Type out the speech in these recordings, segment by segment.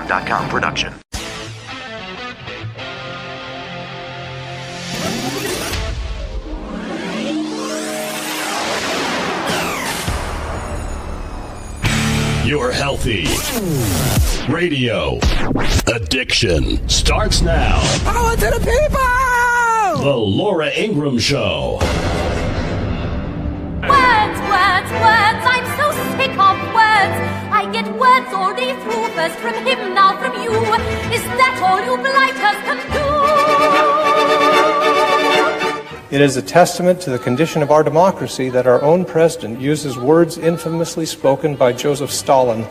TalkZone.com production. Your healthy radio addiction starts now. Power to the people! The Laura Ingraham Show. Words, words, words, I'm so sick of words. I get words all day through, first from him, now from you. Is that all you blighters can do? It is a testament to the condition of our democracy that our own president uses words infamously spoken by Joseph Stalin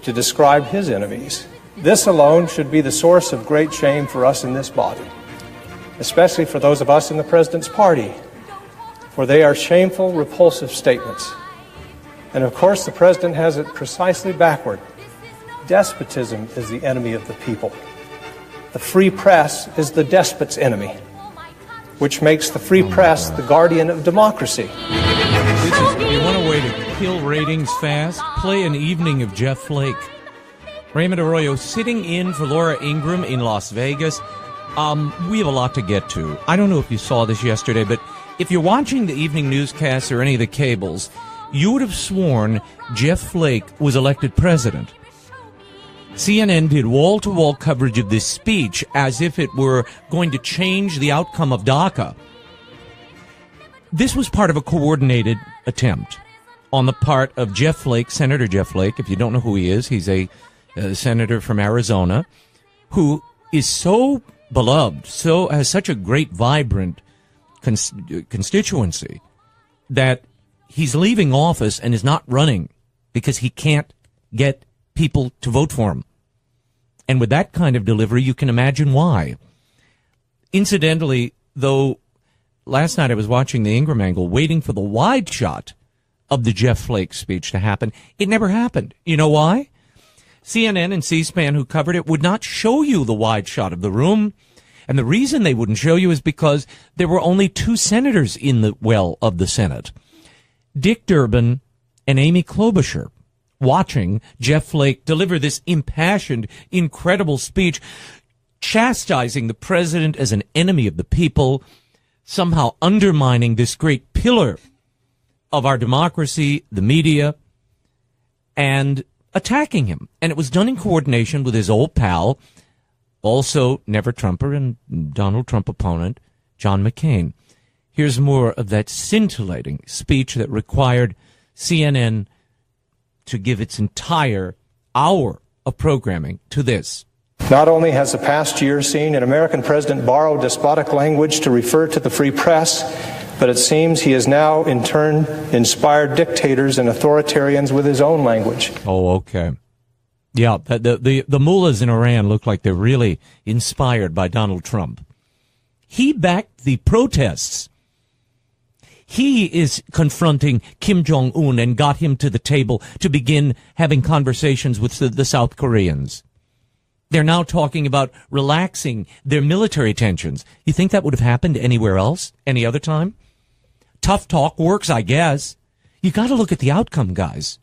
to describe his enemies. This alone should be the source of great shame for us in this body, especially for those of us in the president's party, for they are shameful, repulsive statements. And of course, the president has it precisely backward. Despotism is the enemy of the people. The free press is the despot's enemy, which makes the free press the guardian of democracy. You want a way to kill ratings fast? Play an evening of Jeff Flake. Raymond Arroyo sitting in for Laura Ingraham in Las Vegas. We have a lot to get to. I don't know if you saw this yesterday, but if you're watching the evening newscasts or any of the cables, you would have sworn Jeff Flake was elected president. CNN did wall-to-wall coverage of this speech as if it were going to change the outcome of DACA. This was part of a coordinated attempt on the part of Jeff Flake, Senator Jeff Flake. If you don't know who he is, he's a senator from Arizona who is so beloved, has such a great, vibrant constituency that he's leaving office and is not running because he can't get people to vote for him. And with that kind of delivery, you can imagine why. Incidentally, though, last night I was watching the Ingraham angle, waiting for the wide shot of the Jeff Flake speech to happen. It never happened. You know why? CNN and C-SPAN, who covered it, would not show you the wide shot of the room. And the reason they wouldn't show you is because there were only two senators in the well of the Senate, Dick Durbin and Amy Klobuchar, watching Jeff Flake deliver this impassioned, incredible speech, chastising the president as an enemy of the people, somehow undermining this great pillar of our democracy, the media, and attacking him. And it was done in coordination with his old pal, also never Trumper and Donald Trump opponent, John McCain. Here's more of that scintillating speech that required CNN to give its entire hour of programming to this. Not only has the past year seen an American president borrow despotic language to refer to the free press, but it seems he has now, in turn, inspired dictators and authoritarians with his own language. Oh, okay. Yeah, the mullahs in Iran look like they're really inspired by Donald Trump. He backed the protests. He is confronting Kim Jong-un and got him to the table to begin having conversations with the South Koreans. They're now talking about relaxing their military tensions. You think that would have happened anywhere else, any other time? Tough talk works, I guess. You got to look at the outcome, guys.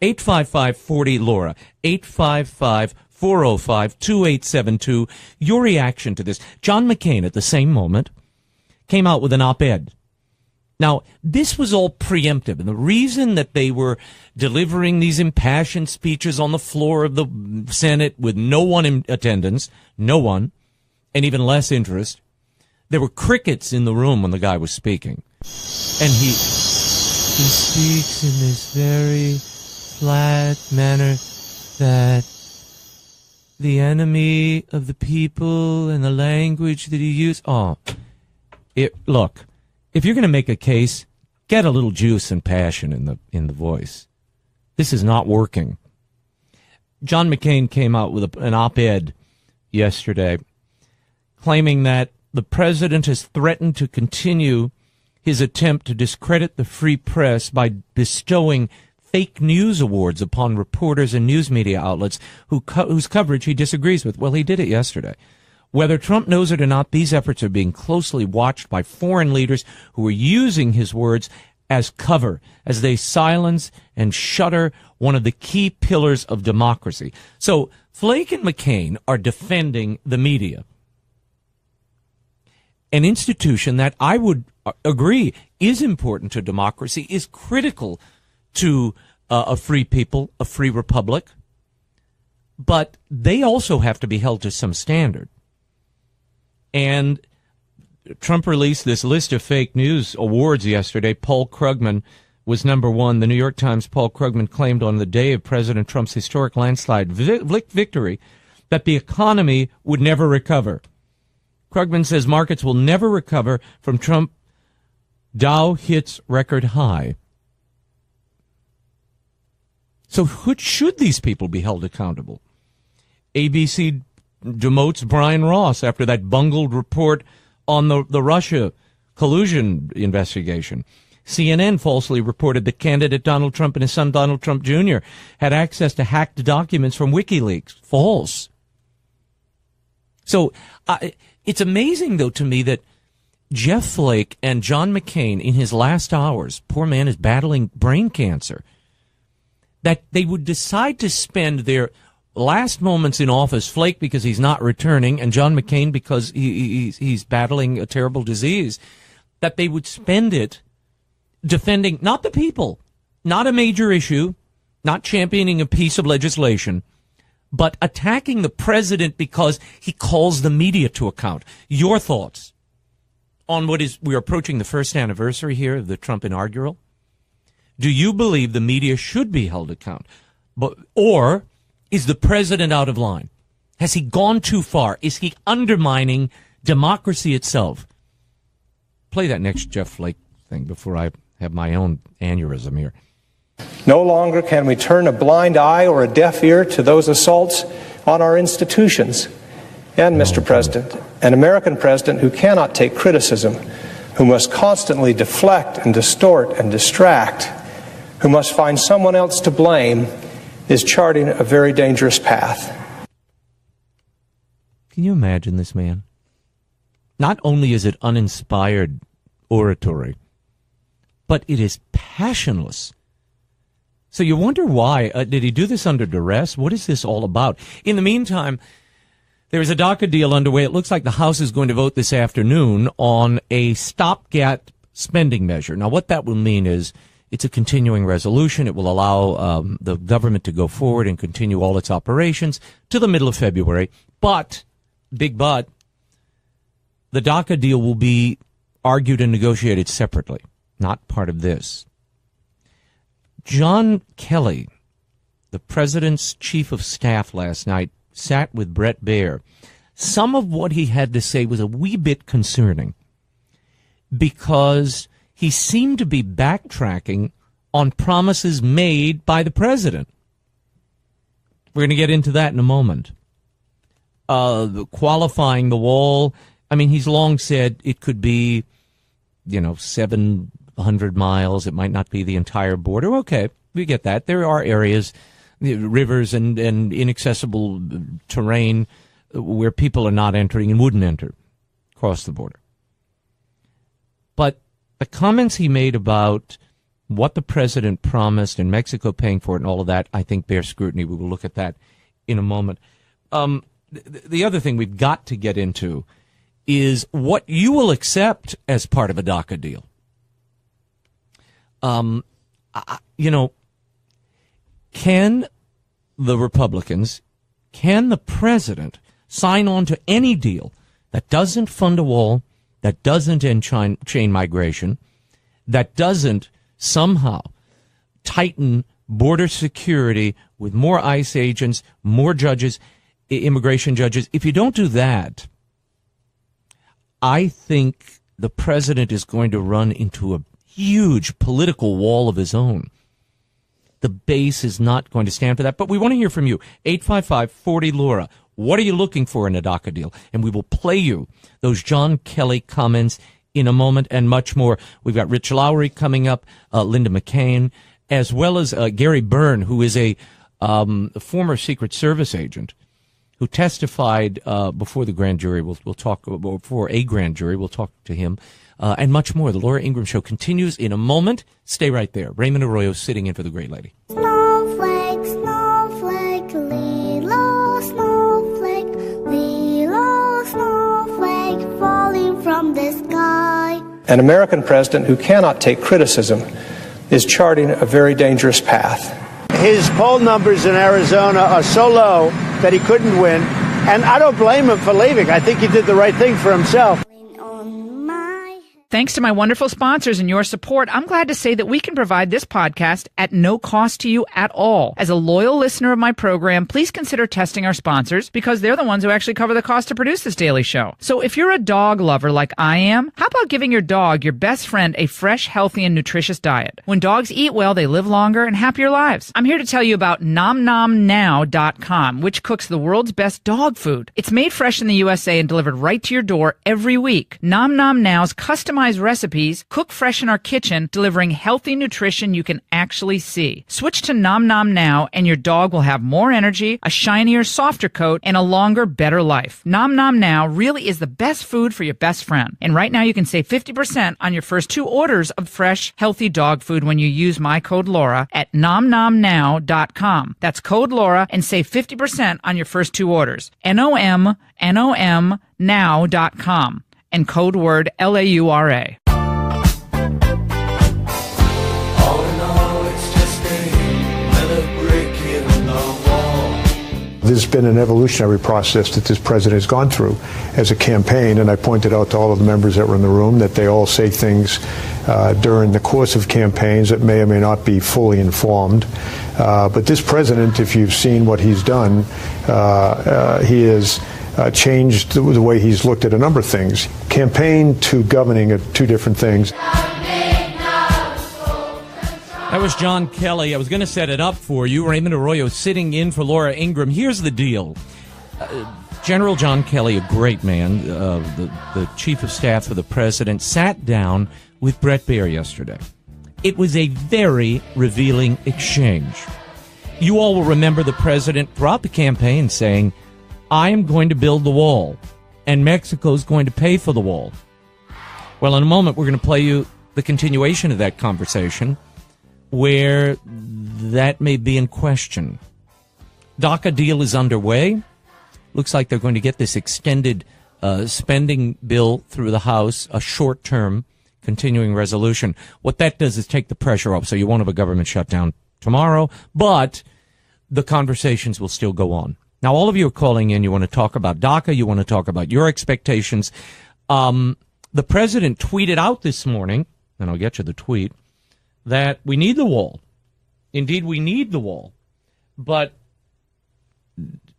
855-40-LAURA, 855-405-2872. Your reaction to this. John McCain, at the same moment, came out with an op-ed. Now, this was all preemptive, and the reason that they were delivering these impassioned speeches on the floor of the Senate with no one in attendance, no one, and even less interest, there were crickets in the room when the guy was speaking. And he speaks in this very flat manner that the enemy of the people and the language that he used. Look, if you're going to make a case, get a little juice and passion in the voice. This is not working. John McCain came out with an op-ed yesterday claiming that the president has threatened to continue his attempt to discredit the free press by bestowing fake news awards upon reporters and news media outlets whose coverage he disagrees with. Well, he did it yesterday. Whether Trump knows it or not, these efforts are being closely watched by foreign leaders who are using his words as cover, as they silence and shutter one of the key pillars of democracy. So Flake and McCain are defending the media, an institution that I would agree is important to democracy, is critical to a free people, a free republic, but they also have to be held to some standard. And Trump released this list of fake news awards yesterday. Paul Krugman was number one. The New York Times' Paul Krugman claimed on the day of President Trump's historic landslide victory that the economy would never recover. Krugman says markets will never recover from Trump. Dow hits record high. So should these people be held accountable? ABC demotes Brian Ross after that bungled report on the Russia collusion investigation. CNN falsely reported that candidate Donald Trump and his son Donald Trump Jr. had access to hacked documents from WikiLeaks. False. So it's amazing, though, to me that Jeff Flake and John McCain, in his last hours, poor man is battling brain cancer, that they would decide to spend their last moments in office, Flake because he's not returning, and John McCain because he's battling a terrible disease, that they would spend it defending not the people, not a major issue, not championing a piece of legislation, but attacking the president because he calls the media to account. Your thoughts on we're approaching the first anniversary here of the Trump inaugural? Do you believe the media should be held account? Or is the president out of line? Has he gone too far? Is he undermining democracy itself? Play that next Jeff Flake thing before I have my own aneurysm here. No longer can we turn a blind eye or a deaf ear to those assaults on our institutions. And, Mr. President, an American president who cannot take criticism, who must constantly deflect and distort and distract, who must find someone else to blame, is charting a very dangerous path. Can you imagine this man? Not only is it uninspired oratory, but it is passionless. So you wonder why. Did he do this under duress? What is this all about? In the meantime, there is a DACA deal underway. It looks like the House is going to vote this afternoon on a stopgap spending measure. Now, what that will mean is it's a continuing resolution. It will allow the government to go forward and continue all its operations to the middle of February. But, big but, the DACA deal will be argued and negotiated separately, not part of this. John Kelly, the president's chief of staff last night, sat with Brett Baer. Some of what he had to say was a wee bit concerning because he seemed to be backtracking on promises made by the president. We're going to get into that in a moment. Qualifying the wall. I mean, he's long said it could be, 700 miles. It might not be the entire border. Okay, we get that. There are areas, rivers and inaccessible terrain where people are not entering and wouldn't enter across the border. But the comments he made about what the president promised and Mexico paying for it and all of that, I think bear scrutiny. We will look at that in a moment. The other thing we've got to get into is what you will accept as part of a DACA deal. Can the Republicans, can the president sign on to any deal that doesn't fund a wall, that doesn't end chain migration, that doesn't somehow tighten border security with more ICE agents, more judges, immigration judges? If you don't do that, I think the president is going to run into a huge political wall of his own. The base is not going to stand for that. But we want to hear from you. 855-40-LAURA. What are you looking for in a DACA deal? And we will play you those John Kelly comments in a moment and much more. We've got Rich Lowry coming up, Linda McCain, as well as Gary Byrne, who is a former Secret Service agent who testified before the grand jury. We'll talk before a grand jury. We'll talk to him and much more. The Laura Ingraham Show continues in a moment. Stay right there. Raymond Arroyo sitting in for the great lady. Snowflake, snowflake, little snowflake, little snowflake falling from the sky. An American president who cannot take criticism is charting a very dangerous path. His poll numbers in Arizona are so low that he couldn't win, and I don't blame him for leaving. I think he did the right thing for himself. Thanks to my wonderful sponsors and your support, I'm glad to say that we can provide this podcast at no cost to you at all. As a loyal listener of my program, please consider testing our sponsors because they're the ones who actually cover the cost to produce this daily show. So if you're a dog lover like I am, how about giving your dog, your best friend, a fresh, healthy, and nutritious diet? When dogs eat well, they live longer and happier lives. I'm here to tell you about NomNomNow.com, which cooks the world's best dog food. It's made fresh in the USA and delivered right to your door every week. Nom Nom Now's customized recipes cook fresh in our kitchen, delivering healthy nutrition you can actually see. Switch to Nom Nom Now and your dog will have more energy, a shinier, softer coat, and a longer, better life. Nom Nom Now really is the best food for your best friend. And right now you can save 50% on your first 2 orders of fresh, healthy dog food when you use my code Laura at NomNomNow.com. That's code Laura and save 50% on your first 2 orders. NOM now.com. And code word LAURA. There's been an evolutionary process that this president has gone through as a campaign, and I pointed out to all of the members that were in the room that they all say things during the course of campaigns that may or may not be fully informed. But this president, if you've seen what he's done, he has changed the way he's looked at a number of things. Campaign to governing are 2 different things. That was John Kelly. I was going to set it up for you. Raymond Arroyo sitting in for Laura Ingraham. Here's the deal. General John Kelly, a great man, the chief of staff of the president, sat down with Bret Baier yesterday. It was a very revealing exchange. You all will remember the president throughout the campaign saying, I am going to build the wall, and Mexico's going to pay for the wall. Well, in a moment, we're going to play you the continuation of that conversation where that may be in question. DACA deal is underway. Looks like they're going to get this extended spending bill through the House, a short-term continuing resolution. What that does is take the pressure off, so you won't have a government shutdown tomorrow, but the conversations will still go on. Now, all of you are calling in. You want to talk about DACA. You want to talk about your expectations. The president tweeted out this morning, and I'll get you the tweet, that we need the wall. Indeed, we need the wall. But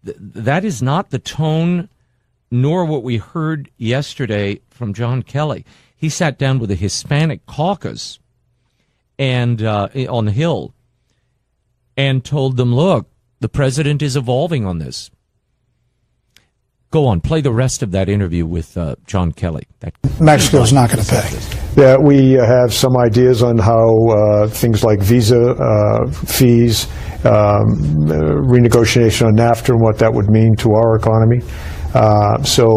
that is not the tone, nor what we heard yesterday from John Kelly. He sat down with a Hispanic caucus and on the Hill and told them, look, the president is evolving on this. Go on, play the rest of that interview with John Kelly. Mexico's not going to pay. Yeah, we have some ideas on how things like visa fees, renegotiation on NAFTA and what that would mean to our economy. So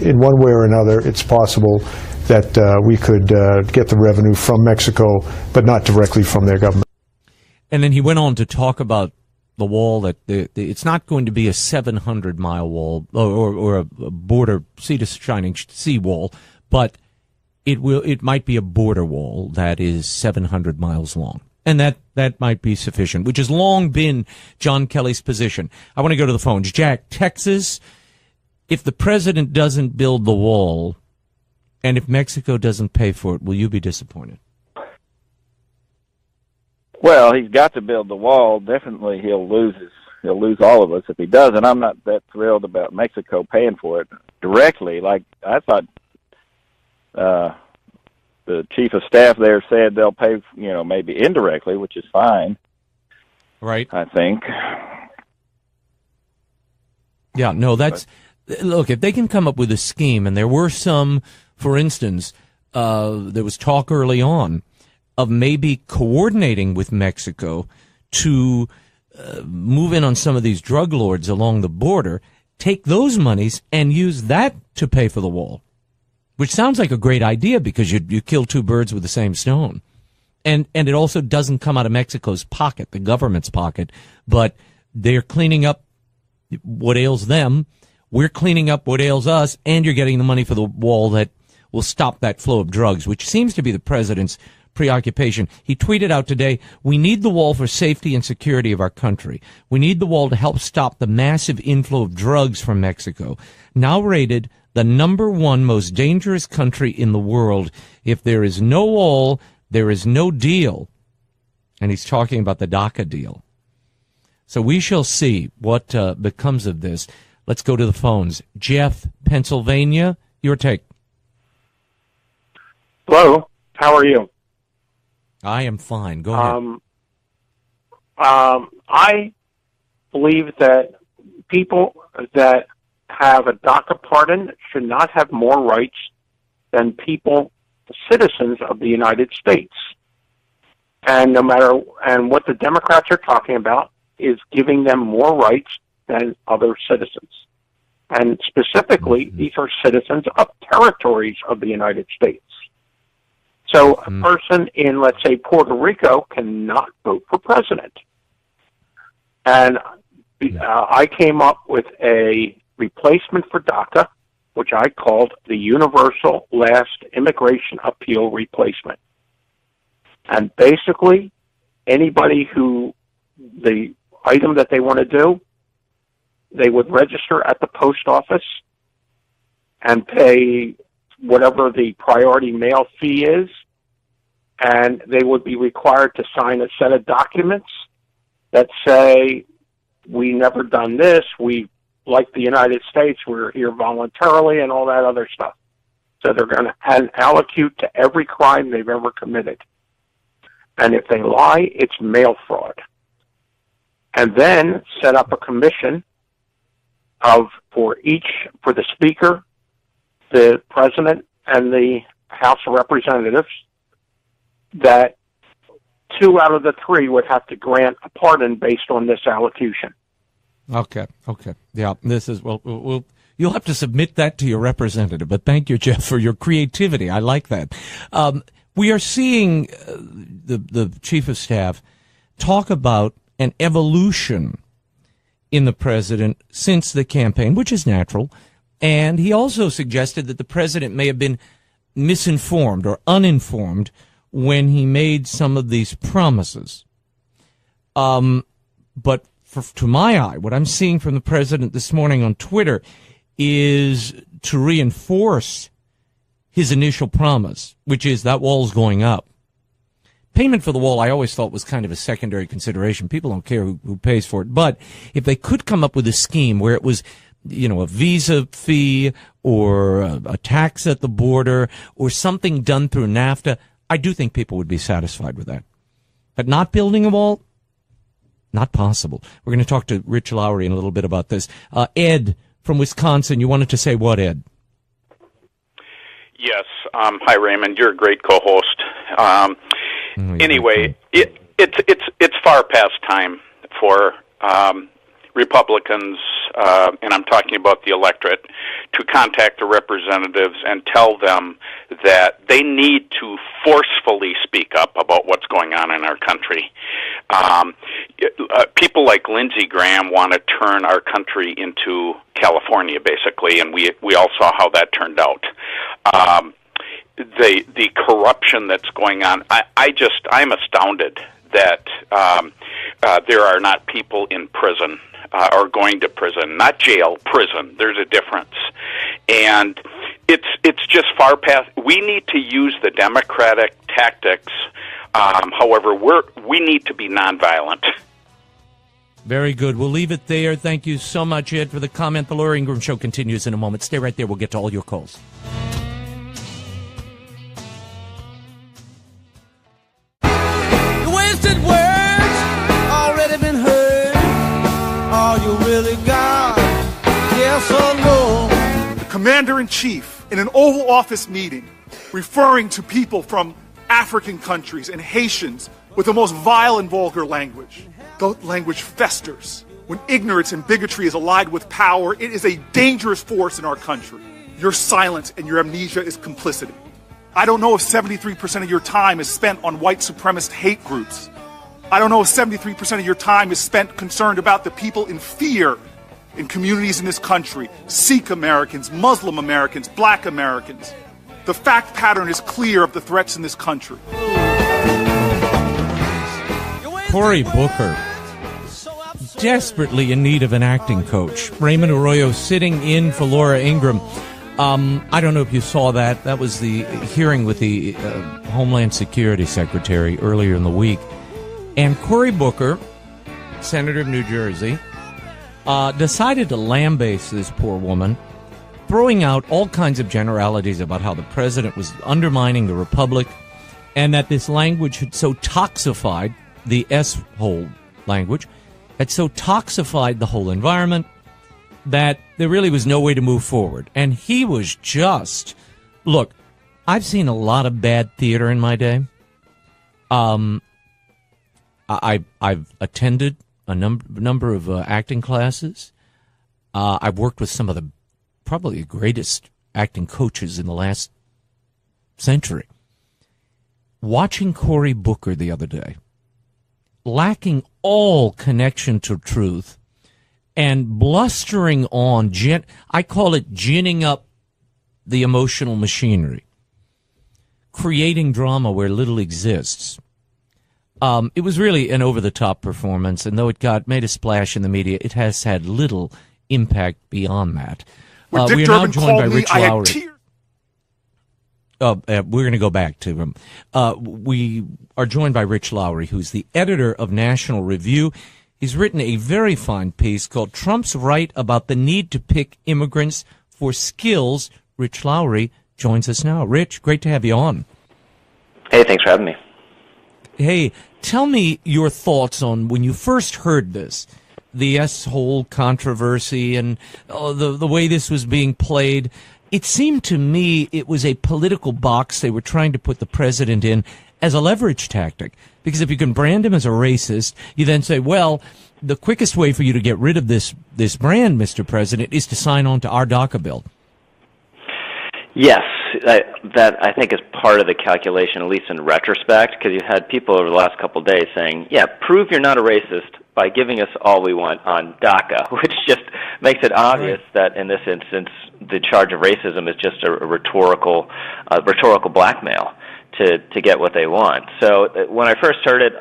in one way or another, it's possible that we could get the revenue from Mexico, but not directly from their government. And then he went on to talk about the wall, that it's not going to be a 700-mile wall or a border sea-to-shining sea wall, but it might be a border wall that is 700 miles long. And that might be sufficient, which has long been John Kelly's position. I want to go to the phones. Jack, Texas, if the president doesn't build the wall and if Mexico doesn't pay for it, will you be disappointed? Well, he's got to build the wall. Definitely he'll lose all of us if he does, and I'm not that thrilled about Mexico paying for it directly. Like I thought the chief of staff there said they'll pay, maybe indirectly, which is fine. Right. I think. Yeah, no, look, if they can come up with a scheme, and there were some, for instance, there was talk early on of maybe coordinating with Mexico to move in on some of these drug lords along the border. take those monies and use that to pay for the wall, which sounds like a great idea because you kill two birds with the same stone. And it also doesn't come out of Mexico's pocket, the government's pocket, but they're cleaning up what ails them. We're cleaning up what ails us, and you're getting the money for the wall that will stop that flow of drugs, which seems to be the president's preoccupation. He tweeted out today, "We need the wall for safety and security of our country. We need the wall to help stop the massive inflow of drugs from Mexico, now rated the #1 most dangerous country in the world. If there is no wall, there is no deal." And he's talking about the DACA deal. So we shall see what becomes of this. Let's go to the phones. Jeff, Pennsylvania, your take. Hello, how are you? I am fine. Go ahead. I believe that people that have a DACA pardon should not have more rights than people, citizens of the United States. And what the Democrats are talking about is giving them more rights than other citizens. And specifically, these are citizens of territories of the United States. So a person in, let's say, Puerto Rico cannot vote for president. And I came up with a replacement for DACA, which I called the Universal Last Immigration Appeal Replacement. And basically, anybody who, the item that they want to do, they would register at the post office and pay whatever the priority mail fee is, and they would be required to sign a set of documents that say, we never done this, we, like the United States, we're here voluntarily, and all that other stuff. So they're going to allocate to every crime they've ever committed. And if they lie, it's mail fraud. And then set up a commission for the Speaker, the President, and the House of Representatives, that 2 out of the 3 would have to grant a pardon based on this allocution. Okay. Yeah, this is, well, you'll have to submit that to your representative, but thank you, Jeff, for your creativity. I like that. We are seeing the Chief of Staff talk about an evolution in the president since the campaign, which is natural. And he also suggested that the president may have been misinformed or uninformed when he made some of these promises. But to my eye, what I'm seeing from the president this morning on Twitter is to reinforce his initial promise, which is that wall's going up. Payment for the wall, I always thought, was kind of a secondary consideration. People don't care who pays for it. But if they could come up with a scheme where it was, a visa fee or a tax at the border or something done through NAFTA, I do think people would be satisfied with that. But not building a wall, not possible. We're going to talk to Rich Lowry in a little bit about this. Ed from Wisconsin, you wanted to say what, Ed? Yes. Hi, Raymond. You're a great co-host. Anyway, it's far past time for Republicans, and I'm talking about the electorate, to contact the representatives and tell them that they need to forcefully speak up about what's going on in our country. People like Lindsey Graham want to turn our country into California, basically, and we all saw how that turned out. The corruption that's going on, I'm astounded that there are not people in prison or going to prison, not jail, prison. There's a difference, and it's just far past. We need to use the Democratic tactics. However, we need to be nonviolent. Very good. We'll leave it there. Thank you so much, Ed, for the comment. The Laura Ingraham Show continues in a moment. Stay right there. We'll get to all your calls. Wasted words already been heard. All you really got, yes or no? The Commander-in-Chief in an Oval Office meeting referring to people from African countries and Haitians with the most vile and vulgar language. The language festers When ignorance and bigotry is allied with power, it is a dangerous force in our country. Your silence and your amnesia is complicity. I don't know if 73% of your time is spent on white supremacist hate groups. I don't know if 73% of your time is spent concerned about the people in fear in communities in this country, Sikh Americans, Muslim Americans, Black Americans. The fact pattern is clear of the threats in this country. Cory Booker, desperately in need of an acting coach. Raymond Arroyo sitting in for Laura Ingraham. I don't know if you saw that. That was the hearing with the Homeland Security Secretary earlier in the week. And Cory Booker, Senator of New Jersey, decided to lambaste this poor woman, throwing out all kinds of generalities about how the president was undermining the republic and that this language had so toxified, the S-hole language, had so toxified the whole environment that there really was no way to move forward. And he was just, look, I've seen a lot of bad theater in my day. I've attended a number of acting classes. I've worked with some of the probably the greatest acting coaches in the last century. Watching Cory Booker the other day, lacking all connection to truth, and blustering on, I call it ginning up the emotional machinery, creating drama where little exists. It was really an over-the-top performance, and though it made a splash in the media, it has had little impact beyond that. We are now joined by Rich Lowry. We're going to go back to him. We are joined by Rich Lowry, who's the editor of National Review. He's written a very fine piece called Trump's Right About the Need to Pick Immigrants for Skills. Rich Lowry joins us now. Rich, great to have you on. Hey, thanks for having me. Hey, tell me your thoughts on when you first heard this, the S-hole controversy and the way this was being played. It seemed to me it was a political box they were trying to put the president in as a leverage tactic. Because if you can brand him as a racist, you then say, well, the quickest way for you to get rid of this brand, Mr. President, is to sign on to our DACA bill. Yes, that I think is part of the calculation, at least in retrospect, because you had people over the last couple of days saying, yeah, prove you're not a racist by giving us all we want on DACA, which just makes it obvious that in this instance the charge of racism is just a rhetorical blackmail to get what they want. So when I first heard it,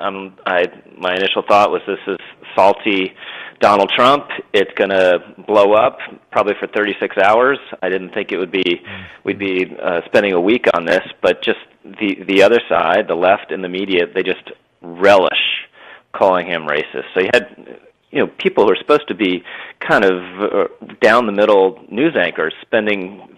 my initial thought was this is salty Donald Trump. It's going to blow up probably for 36 hours. I didn't think we'd be spending a week on this, but just the other side, the left and the media, they just relish calling him racist. So you had people who are supposed to be kind of down the middle news anchors spending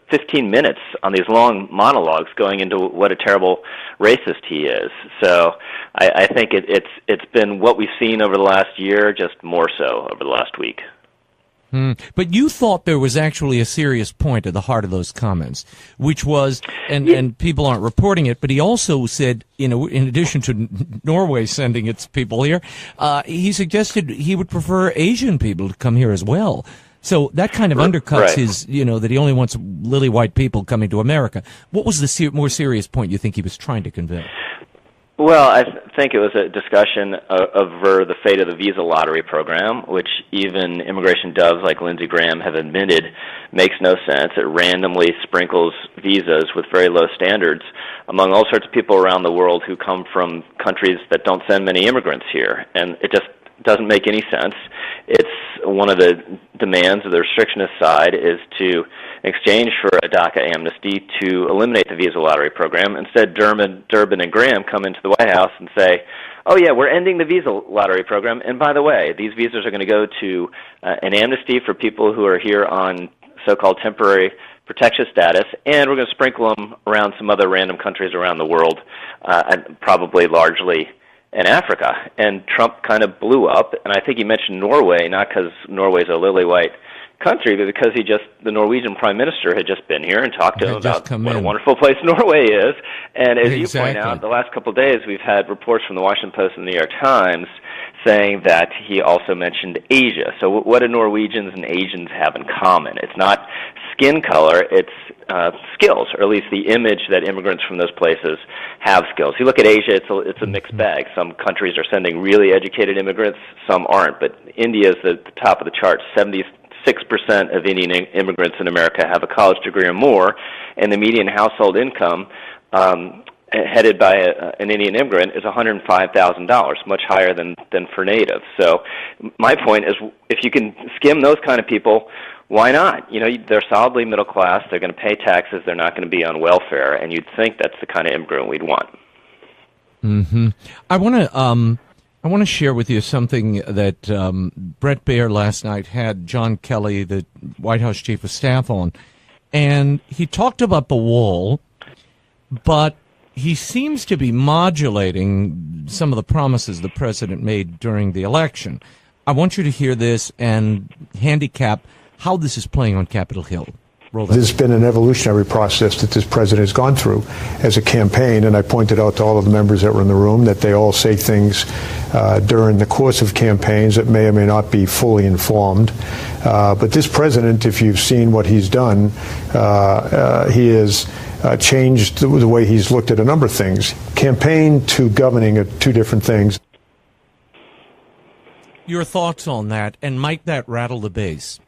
15 minutes on these long monologues going into what a terrible racist he is. So I think it's been what we've seen over the last year, just more so over the last week. But you thought there was actually a serious point at the heart of those comments, which was, and people aren't reporting it, but he also said, in addition to Norway sending its people here, he suggested he would prefer Asian people to come here as well. So that kind of undercuts his, that he only wants lily white people coming to America. What was the more serious point you think he was trying to convey? Well, I think it was a discussion over the fate of the visa lottery program, which even immigration doves like Lindsey Graham have admitted makes no sense. It randomly sprinkles visas with very low standards among all sorts of people around the world who come from countries that don't send many immigrants here. And it just doesn't make any sense. It's one of the demands of the restrictionist side is to exchange for a DACA amnesty to eliminate the visa lottery program. Instead, Durbin and Graham come into the White House and say, oh yeah, we're ending the visa lottery program, and by the way, these visas are going to go to an amnesty for people who are here on so-called temporary protection status, and we're going to sprinkle them around some other random countries around the world, and probably largely in Africa. And Trump kind of blew up, and I think he mentioned Norway, not because Norway's a lily-white country, but because the Norwegian Prime Minister had just been here and talked to him about what a wonderful place Norway is. And as you point out, the last couple of days we've had reports from the Washington Post and the New York Times saying that he also mentioned Asia. So what do Norwegians and Asians have in common? It's not skin color, it's skills, or at least the image that immigrants from those places have skills. You look at Asia, it's a mixed bag. Some countries are sending really educated immigrants, some aren't, but India is at the top of the chart. 76% of Indian immigrants in America have a college degree or more, and the median household income headed by an Indian immigrant is $105,000, much higher than for natives. So my point is, if you can skim those kind of people, why not? You know, they're solidly middle class, they're going to pay taxes, they're not going to be on welfare, and you'd think that's the kind of immigrant we'd want. Mm-hmm. I want to share with you something that Brett Baer last night had John Kelly, the White House Chief of Staff, on, and he talked about the wall, but he seems to be modulating some of the promises the president made during the election. I want you to hear this and handicap how this is playing on Capitol Hill. There's been an evolutionary process that this president has gone through as a campaign, and I pointed out to all of the members that were in the room that they all say things during the course of campaigns that may or may not be fully informed. But this president, if you've seen what he's done, he has changed the way he's looked at a number of things. Campaign to governing are two different things. Your thoughts on that, and might that rattle the base?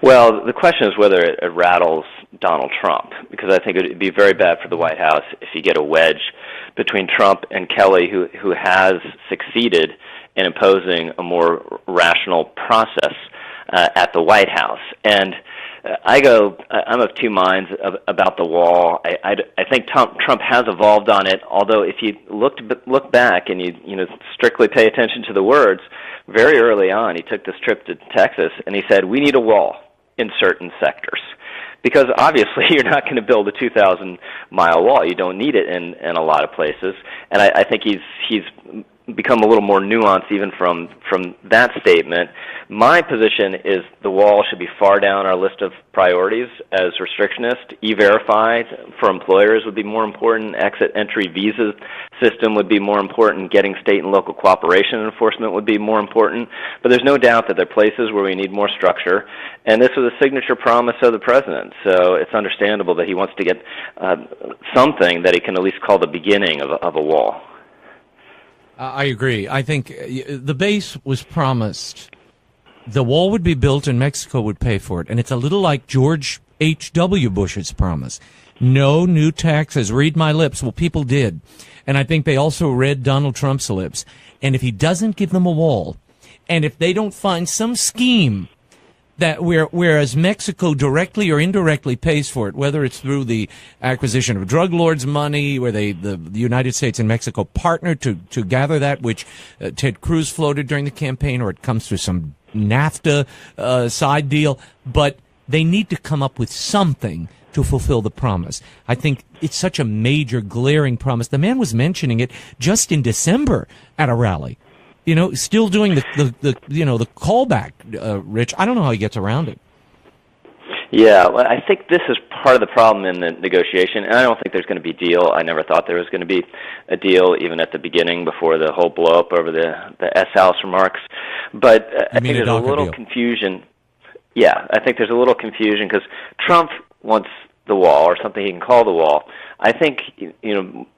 Well, the question is whether it rattles Donald Trump, because I think it would be very bad for the White House if you get a wedge between Trump and Kelly, who has succeeded in imposing a more rational process at the White House. And I'm of two minds about the wall. I think Trump has evolved on it, although if you look back and you strictly pay attention to the words, very early on he took this trip to Texas and he said, we need a wall in certain sectors. Because obviously you're not going to build a 2,000-mile wall. You don't need it in a lot of places. And I think he's become a little more nuanced even from that statement. My position is the wall should be far down our list of priorities as restrictionist. E-Verify for employers would be more important. Exit-entry visa system would be more important. Getting state and local cooperation enforcement would be more important. But there's no doubt that there are places where we need more structure. And this was a signature promise of the president. So it's understandable that he wants to get something that he can at least call the beginning of a wall. I agree. I think the base was promised. The wall would be built and Mexico would pay for it. And it's a little like George H.W. Bush's promise. No new taxes. Read my lips. Well, people did. And I think they also read Donald Trump's lips. And if he doesn't give them a wall, and if they don't find some scheme that whereas Mexico directly or indirectly pays for it, whether it's through the acquisition of drug lords' money, where the United States and Mexico partner to gather that, which Ted Cruz floated during the campaign, or it comes through some NAFTA side deal, but they need to come up with something to fulfill the promise. I think it's such a major, glaring promise. The man was mentioning it just in December at a rally. You know, still doing the callback, Rich. I don't know how he gets around it. Yeah, well, I think this is part of the problem in the negotiation, and I don't think there's going to be a deal. I never thought there was going to be a deal, even at the beginning, before the whole blow-up over the S-House remarks. But I think there's a little confusion. Yeah, I think there's a little confusion because Trump wants the wall, or something he can call the wall. I think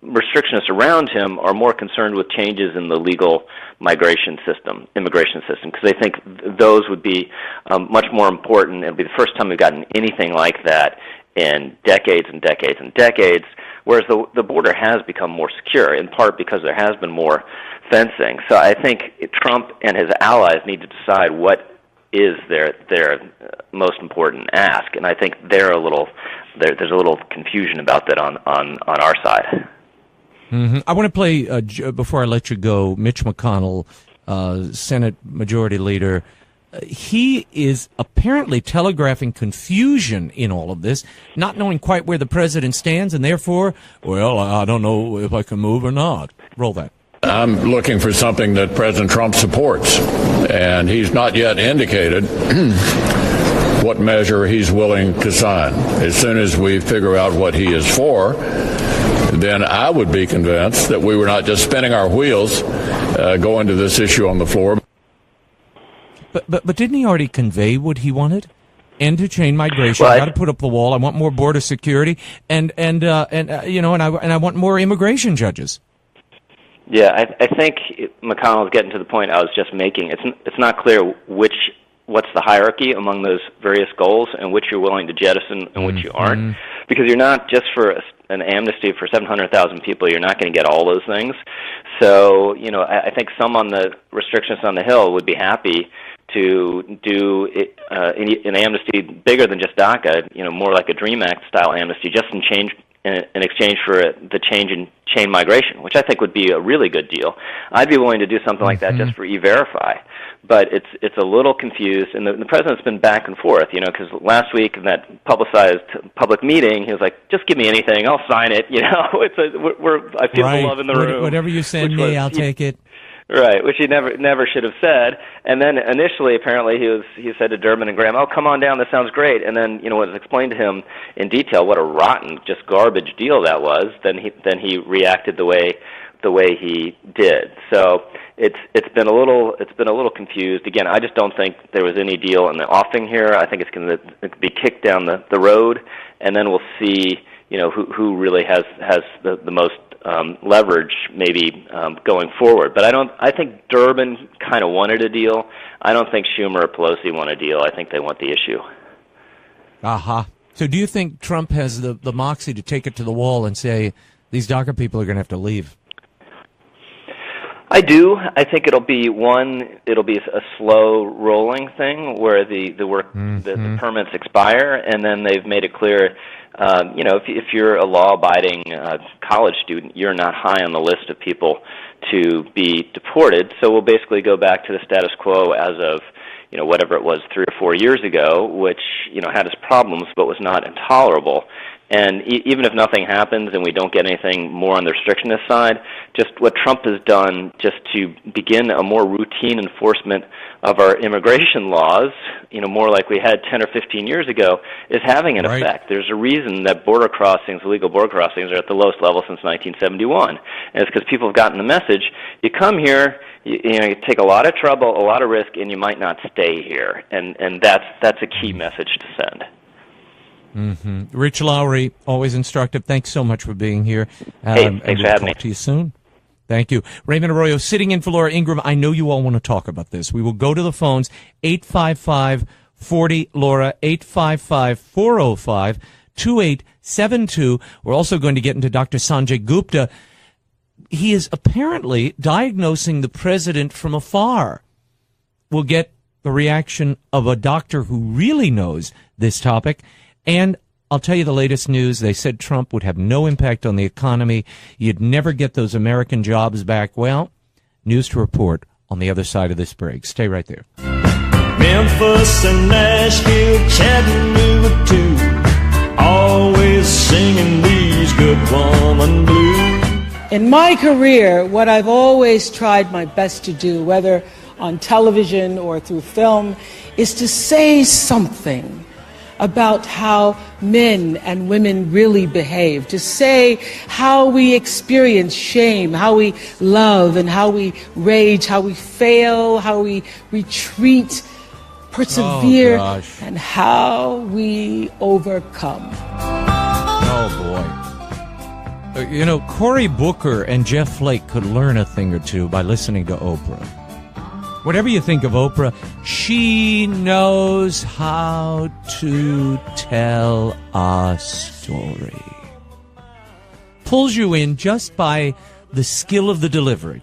restrictionists around him are more concerned with changes in the legal immigration system, because they think those would be much more important. It'll be the first time we've gotten anything like that in decades and decades and decades, whereas the border has become more secure, in part because there has been more fencing. So I think Trump and his allies need to decide what is their most important ask, and I think there's a little confusion about that on our side. Mm-hmm. I want to play before I let you go. Mitch McConnell, Senate Majority Leader, he is apparently telegraphing confusion in all of this, not knowing quite where the president stands, and therefore, well, I don't know if I can move or not. Roll that. I'm looking for something that President Trump supports, and he's not yet indicated what measure he's willing to sign. As soon as we figure out what he is for, then I would be convinced that we were not just spinning our wheels going to this issue on the floor. But didn't he already convey what he wanted? End to chain migration. I got to put up the wall. I want more border security, and I want more immigration judges. Yeah, I think McConnell's getting to the point I was just making. It's not clear what's the hierarchy among those various goals and which you're willing to jettison and which you aren't, because you're not just for an amnesty for 700,000 people. You're not going to get all those things. So I think some on the restrictions on the Hill would be happy to do an amnesty bigger than just DACA, more like a DREAM Act style amnesty, just in exchange for the change in chain migration, which I think would be a really good deal. I'd be willing to do something like that just for E-Verify, but it's a little confused, and the president's been back and forth, because last week in that publicized public meeting, he was like, "Just give me anything, I'll sign it." I feel the love in the room. Whatever you send me, I'll take it. Right, which he never should have said. And then initially, apparently, he said to Durbin and Graham, "Oh, come on down, this sounds great." And then, when it was explained to him in detail what a rotten, just garbage deal that was, then he reacted the way he did. So it's been a little confused. Again, I just don't think there was any deal in the offing here. I think it's going to be kicked down the road, and then we'll see who really has the most leverage maybe going forward. But I think Durbin kind of wanted a deal. I don't think Schumer or Pelosi want a deal. I think they want the issue. Aha. So do you think Trump has the moxie to take it to the wall and say, these DACA people are going to have to leave? I do. I think it'll be a slow rolling thing where the permits expire, and then they've made it clear, if you're a law-abiding college student, you're not high on the list of people to be deported. So we'll basically go back to the status quo as of whatever it was 3 or 4 years ago, which had its problems but was not intolerable. And even if nothing happens and we don't get anything more on the restrictionist side, just what Trump has done just to begin a more routine enforcement of our immigration laws, more like we had 10 or 15 years ago, is having an effect. There's a reason that illegal border crossings are at the lowest level since 1971. And it's because people have gotten the message, you come here, you take a lot of trouble, a lot of risk, and you might not stay here. And that's a key message to send. Rich Lowry, always instructive. Thanks so much for being here. Thanks for having me. Talk to you soon. Thank you. Raymond Arroyo sitting in for Laura Ingraham. I know you all want to talk about this. We will go to the phones. 855-40-LAURA, 855-405-2872. We're also going to get into Dr. Sanjay Gupta. He is apparently diagnosing the president from afar. We'll get the reaction of a doctor who really knows this topic. And I'll tell you the latest news. They said Trump would have no impact on the economy. You'd never get those American jobs back. Well, news to report on the other side of this break. Stay right there. Memphis and Nashville, Chattanooga too, always singing these good woman blues. In my career, what I've always tried my best to do, whether on television or through film, is to say something about how men and women really behave, to say how we experience shame, how we love and how we rage, how we fail, how we retreat, persevere, and how we overcome. Oh, boy. Cory Booker and Jeff Flake could learn a thing or two by listening to Oprah. Whatever you think of Oprah, she knows how to tell a story. Pulls you in just by the skill of the delivery.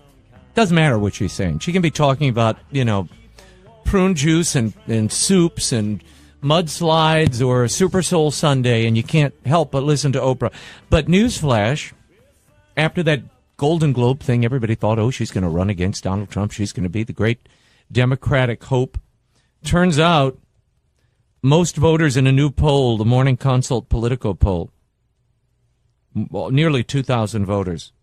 Doesn't matter what she's saying. She can be talking about, prune juice and soups and mudslides or Super Soul Sunday, and you can't help but listen to Oprah. But newsflash, after that Golden Globe thing, everybody thought, she's going to run against Donald Trump. She's going to be the great Democratic hope. Turns out, most voters in a new poll, the Morning Consult Politico poll, nearly 2,000 voters,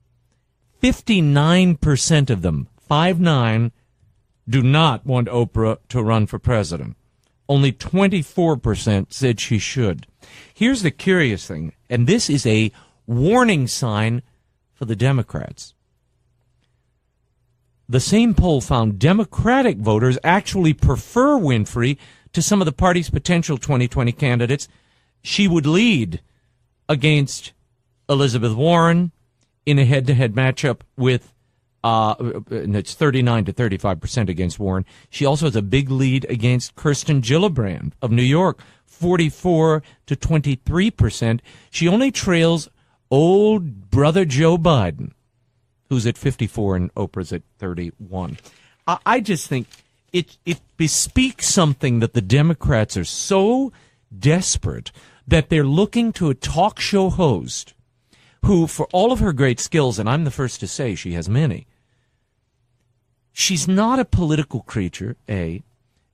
59% of them, 59, do not want Oprah to run for president. Only 24% said she should. Here's the curious thing, and this is a warning sign for the Democrats. The same poll found Democratic voters actually prefer Winfrey to some of the party's potential 2020 candidates. She would lead against Elizabeth Warren in a head-to-head matchup with, and it's 39 to 35% against Warren. She also has a big lead against Kirsten Gillibrand of New York, 44 to 23%. She only trails old brother Joe Biden, who's at 54 and Oprah's at 31. I just think it bespeaks something that the Democrats are so desperate that they're looking to a talk show host who, for all of her great skills, and I'm the first to say she has many, she's not a political creature, A,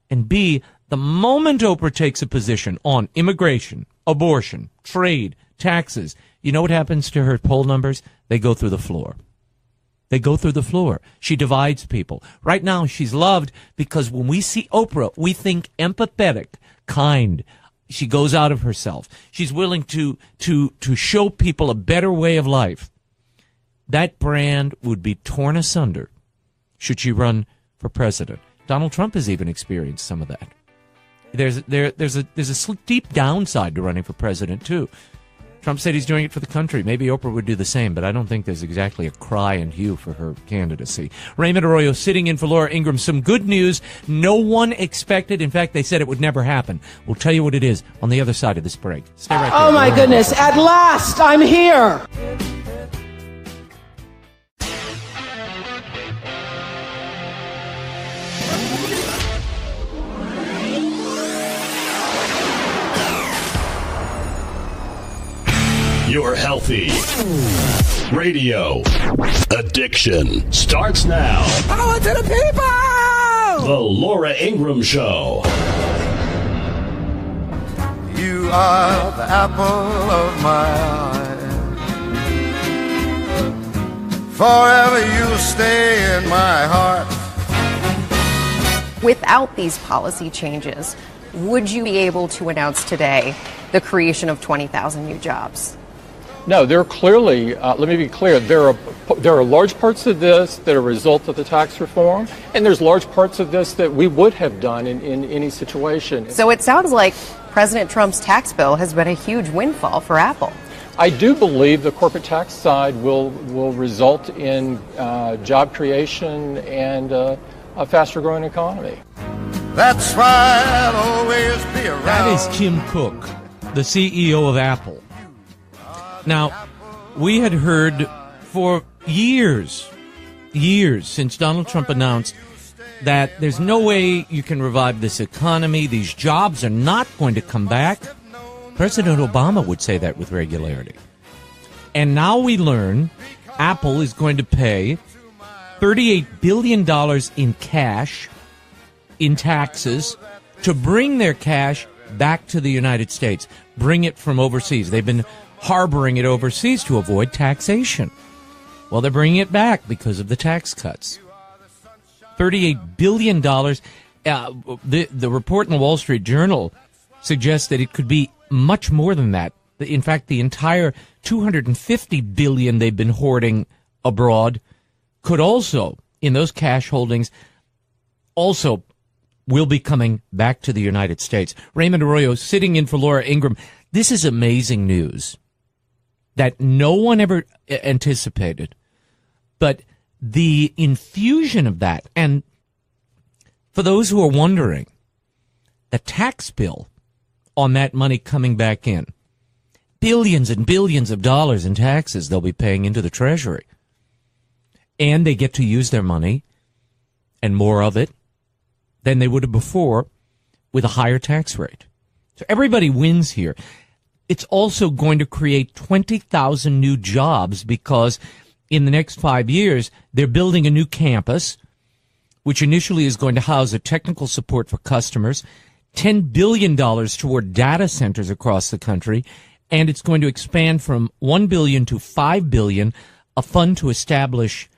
and B, the moment Oprah takes a position on immigration, abortion, trade, taxes, you know what happens to her poll numbers? They go through the floor. They go through the floor. She divides people. Right now, she's loved because when we see Oprah, we think empathetic, kind. She goes out of herself. She's willing to show people a better way of life. That brand would be torn asunder should she run for president. Donald Trump has even experienced some of that. There's a steep downside to running for president, too. Trump said he's doing it for the country. Maybe Oprah would do the same, but I don't think there's exactly a cry and hue for her candidacy. Raymond Arroyo sitting in for Laura Ingraham. Some good news. No one expected. In fact, they said it would never happen. We'll tell you what it is on the other side of this break. Stay right there. Oh, my goodness. At last, I'm here. Your Healthy Radio Addiction starts now. Power to the people! The Laura Ingraham Show. You are the apple of my eye. Forever you'll stay in my heart. Without these policy changes, would you be able to announce today the creation of 20,000 new jobs? No, there are clearly, let me be clear, there are large parts of this that are a result of the tax reform, and there's large parts of this that we would have done in any situation. So it sounds like President Trump's tax bill has been a huge windfall for Apple. I do believe the corporate tax side will result in job creation and a faster growing economy. That's why I'll always be around. That is Tim Cook, the CEO of Apple. Now, we had heard for years since Donald Trump announced that there's no way you can revive this economy. These jobs are not going to come back. President Obama would say that with regularity. And now we learn Apple is going to pay $38 billion in cash, in taxes, to bring their cash back to the United States, bring it from overseas. They've been harboring it overseas to avoid taxation. Well, they're bringing it back because of the tax cuts. $38 billion. The report in the Wall Street Journal suggests that it could be much more than that. In fact, the entire $250 billion they've been hoarding abroad could also, in those cash holdings, also will be coming back to the United States. Raymond Arroyo sitting in for Laura Ingraham. This is amazing news that no one ever anticipated. But the infusion of that, and for those who are wondering, the tax bill on that money coming back in, billions and billions of dollars in taxes they'll be paying into the Treasury. And they get to use their money, and more of it, than they would have before with a higher tax rate. So everybody wins here. It's also going to create 20,000 new jobs because in the next 5 years, they're building a new campus, which initially is going to house a technical support for customers, $10 billion toward data centers across the country, and it's going to expand from $1 billion to $5 billion, a fund to establish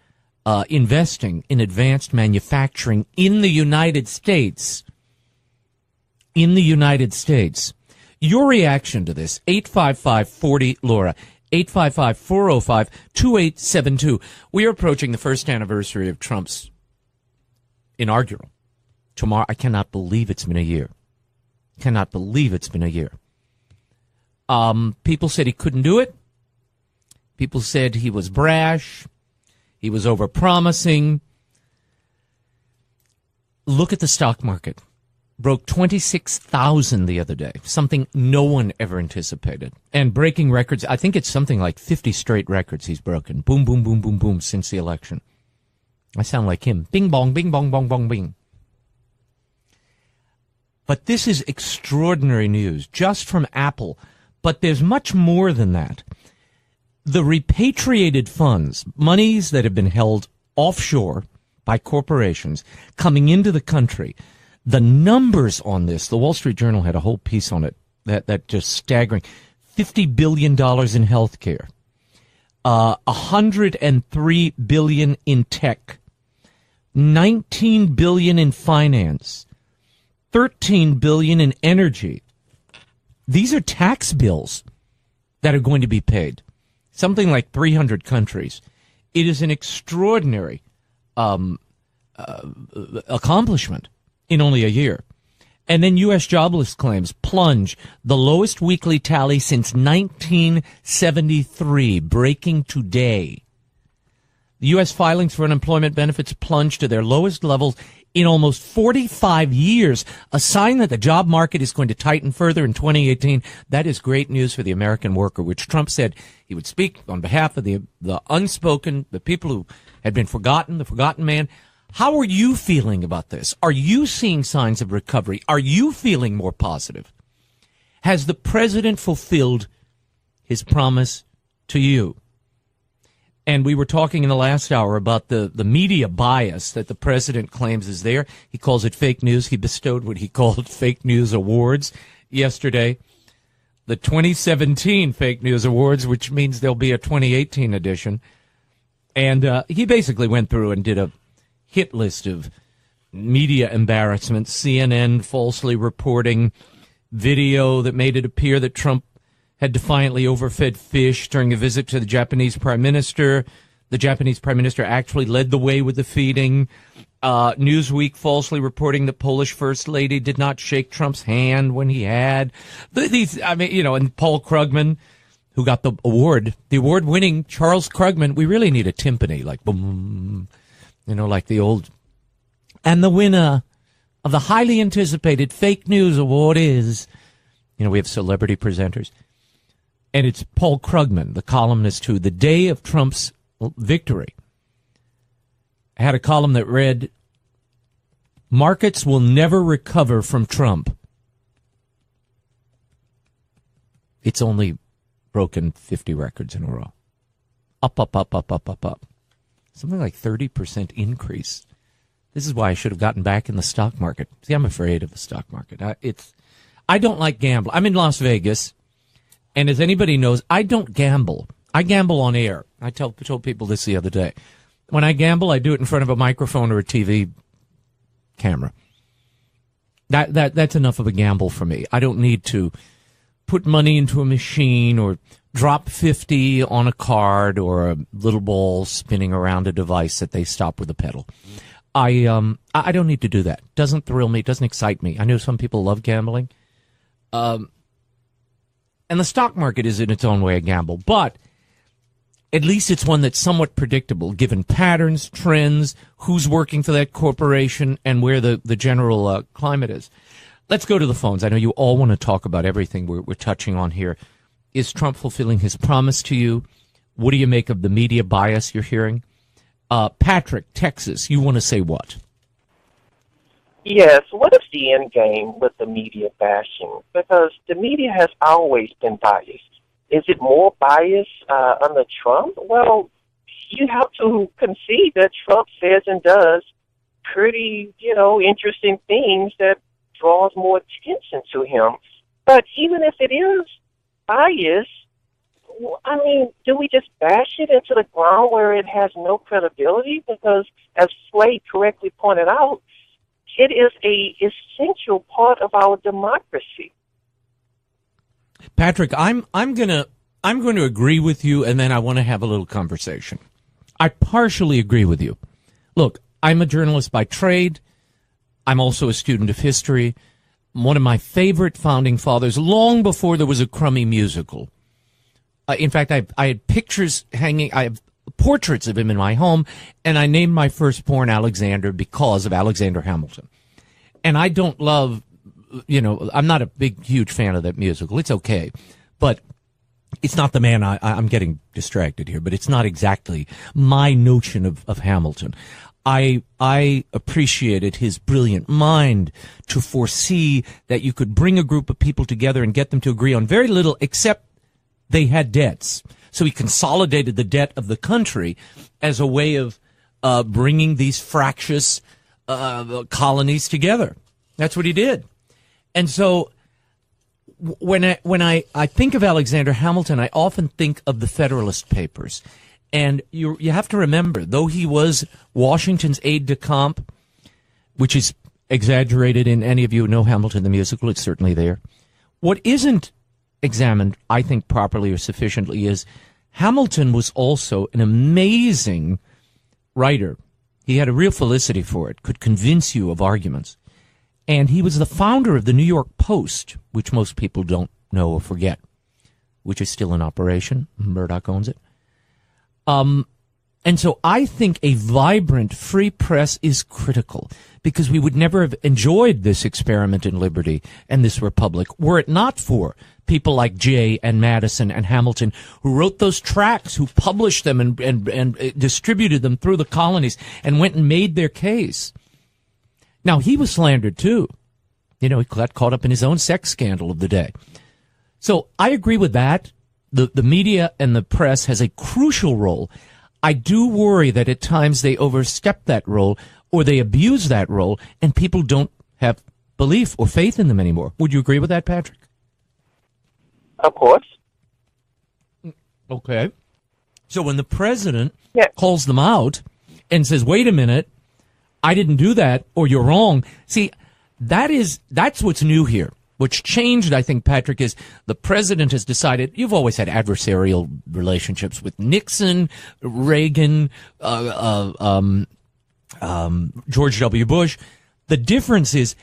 investing in advanced manufacturing in the United States. In the United States. Your reaction to this, 855-40-LAURA. 855-405-2872. We are approaching the first anniversary of Trump's inaugural. Tomorrow, I cannot believe it's been a year. Cannot believe it's been a year. People said he couldn't do it. People said he was brash. He was overpromising. Look at the stock market. Broke 26,000 the other day, something no one ever anticipated. And breaking records, I think it's something like 50 straight records he's broken. Boom, boom, boom, boom, boom, since the election. I sound like him. Bing, bong, bing, bong, bong, bong, bing. But this is extraordinary news, just from Apple. But there's much more than that. The repatriated funds, monies that have been held offshore by corporations coming into the country, the numbers on this, the Wall Street Journal had a whole piece on it, that just staggering. $50 billion in healthcare, $103 billion in tech, $19 billion in finance, $13 billion in energy. These are tax bills that are going to be paid. Something like 300 countries. It is an extraordinary accomplishment in only a year. And then U.S. jobless claims plunge, the lowest weekly tally since 1973, breaking today. The U.S. filings for unemployment benefits plunged to their lowest levels in almost 45 years, a sign that the job market is going to tighten further in 2018. That is great news for the American worker, which Trump said he would speak on behalf of the unspoken, the people who had been forgotten, the forgotten man. How are you feeling about this? Are you seeing signs of recovery? Are you feeling more positive? Has the president fulfilled his promise to you? And we were talking in the last hour about the media bias that the president claims is there. He calls it fake news. He bestowed what he called fake news awards yesterday. The 2017 fake news awards, which means there'll be a 2018 edition. And he basically went through and did a hit list of media embarrassments. CNN falsely reporting video that made it appear that Trump had defiantly overfed fish during a visit to the Japanese prime minister. The Japanese prime minister actually led the way with the feeding. Newsweek falsely reporting the Polish first lady did not shake Trump's hand when he had. And Paul Krugman, who got the award-winning Charles Krugman. We really need a timpani, like boom, like the old. And the winner of the highly anticipated fake news award is, we have celebrity presenters. And it's Paul Krugman, the columnist who, the day of Trump's victory, had a column that read, "Markets will never recover from Trump." It's only broken 50 records in a row. Up, up, up, up, up, up, up. Something like 30% increase. This is why I should have gotten back in the stock market. See, I'm afraid of the stock market. I don't like gambling. I'm in Las Vegas. And as anybody knows, I don't gamble. I gamble on air. I told people this the other day. When I gamble, I do it in front of a microphone or a TV camera. That's enough of a gamble for me. I don't need to put money into a machine or drop 50 on a card or a little ball spinning around a device that they stop with a pedal. I don't need to do that. Doesn't thrill me. Doesn't excite me. I know some people love gambling. And the stock market is in its own way a gamble, but at least it's one that's somewhat predictable, given patterns, trends, who's working for that corporation, and where the general climate is. Let's go to the phones. I know you all want to talk about everything we're touching on here. Is Trump fulfilling his promise to you? What do you make of the media bias you're hearing? Patrick, Texas, you want to say what? Yes, what is the end game with the media bashing? Because the media has always been biased. Is it more biased under Trump? Well, you have to concede that Trump says and does pretty, interesting things that draws more attention to him. But even if it is biased, do we just bash it into the ground where it has no credibility? Because, as Slade correctly pointed out, it is a essential part of our democracy. Patrick, I'm gonna I'm going to agree with you, and then I want to have a little conversation. I partially agree with you. Look, I'm a journalist by trade. I'm also a student of history. One of my favorite founding fathers, long before there was a crummy musical. In fact, I had pictures hanging. I have portraits of him in my home, and I named my firstborn Alexander because of Alexander Hamilton. And I don't love, I'm not a huge fan of that musical. It's okay, but it's not the man. I'm getting distracted here, but it's not exactly my notion of Hamilton. I appreciated his brilliant mind to foresee that you could bring a group of people together and get them to agree on very little, except they had debts. So he consolidated the debt of the country as a way of bringing these fractious colonies together. That's what he did. And so when I think of Alexander Hamilton, I often think of the Federalist Papers. And you have to remember, though he was Washington's aide-de-camp, which is exaggerated in any of you who know Hamilton the musical, it's certainly there. What isn't examined, I think, properly or sufficiently is Hamilton was also an amazing writer. He had a real felicity for it, could convince you of arguments. And he was the founder of the New York Post, which most people don't know or forget, which is still in operation. Murdoch owns it. And so I think a vibrant free press is critical, because we would never have enjoyed this experiment in liberty and this republic were it not for people like Jay and Madison and Hamilton, who wrote those tracts, who published them and distributed them through the colonies and went and made their case. Now, he was slandered too. He got caught up in his own sex scandal of the day. So I agree with that. The media and the press has a crucial role. I do worry that at times they overstep that role or they abuse that role and people don't have belief or faith in them anymore. Would you agree with that, Patrick? Of course. Okay. So when the president calls them out and says, wait a minute, I didn't do that, or you're wrong. See, that's what's new here. What's changed, I think, Patrick, is the president has decided. You've always had adversarial relationships with Nixon, Reagan, George W. Bush. The difference is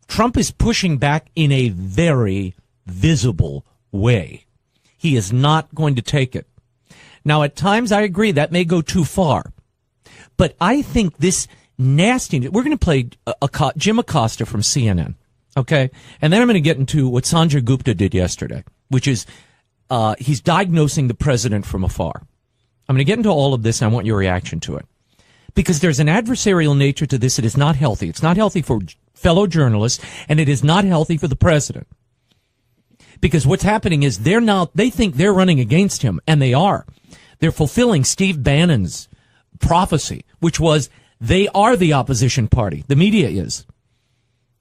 Trump is pushing back in a very visible way. He is not going to take it. Now, at times, I agree that may go too far. But I think this nastiness, we're going to play Jim Acosta from CNN. Okay, and then I'm going to get into what Sanjay Gupta did yesterday, which is he's diagnosing the president from afar. I'm going to get into all of this, and I want your reaction to it. Because there's an adversarial nature to this. It is not healthy. It's not healthy for fellow journalists, and it is not healthy for the president. Because what's happening is they think they're running against him, and they are. They're fulfilling Steve Bannon's prophecy, which was they are the opposition party. The media is.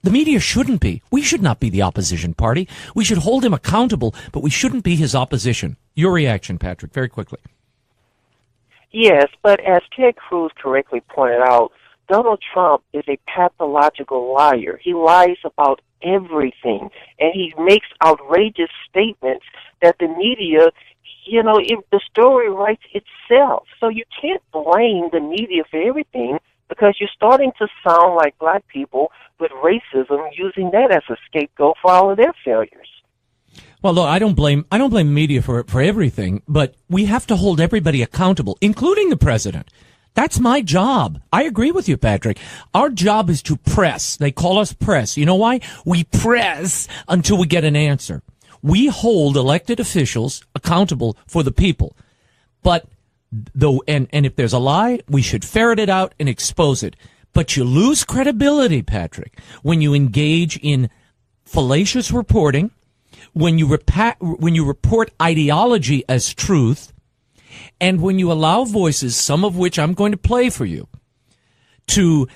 The media shouldn't be. We should not be the opposition party. We should hold him accountable, but we shouldn't be his opposition. Your reaction, Patrick, very quickly. Yes, but as Ted Cruz correctly pointed out, Donald Trump is a pathological liar. He lies about everything, and he makes outrageous statements that the media, if the story writes itself. So you can't blame the media for everything, because you're starting to sound like black people with racism, using that as a scapegoat for all of their failures. Well, look, I don't blame media for everything, but we have to hold everybody accountable, including the president. That's my job. I agree with you, Patrick. Our job is to press. They call us press. You know why? We press until we get an answer. We hold elected officials accountable for the people. But and if there's a lie, we should ferret it out and expose it. But you lose credibility, Patrick, when you engage in fallacious reporting, when you report ideology as truth, and when you allow voices, some of which I'm going to play for you, to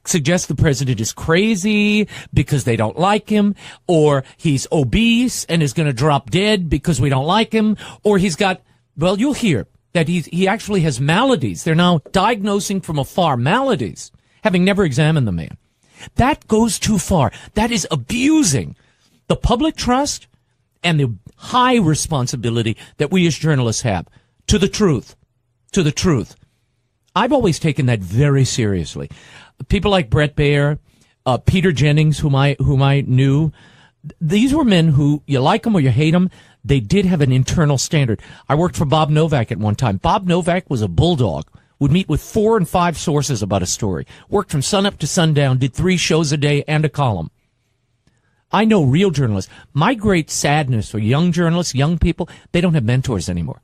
suggest the president is crazy because they don't like him, or he's obese and is going to drop dead because we don't like him, or he's got, well, you'll hear that he actually has maladies. They're now diagnosing from afar maladies, having never examined the man. That goes too far. That is abusing the public trust and the high responsibility that we as journalists have to the truth, to the truth. I've always taken that very seriously. People like Brett Baer, Peter Jennings, whom I knew, these were men who, you like them or you hate them, they did have an internal standard. I worked for Bob Novak at one time. Bob Novak was a bulldog, would meet with 4 and 5 sources about a story, worked from sunup to sundown, did 3 shows a day and a column. I know real journalists. My great sadness for young journalists, young people, they don't have mentors anymore.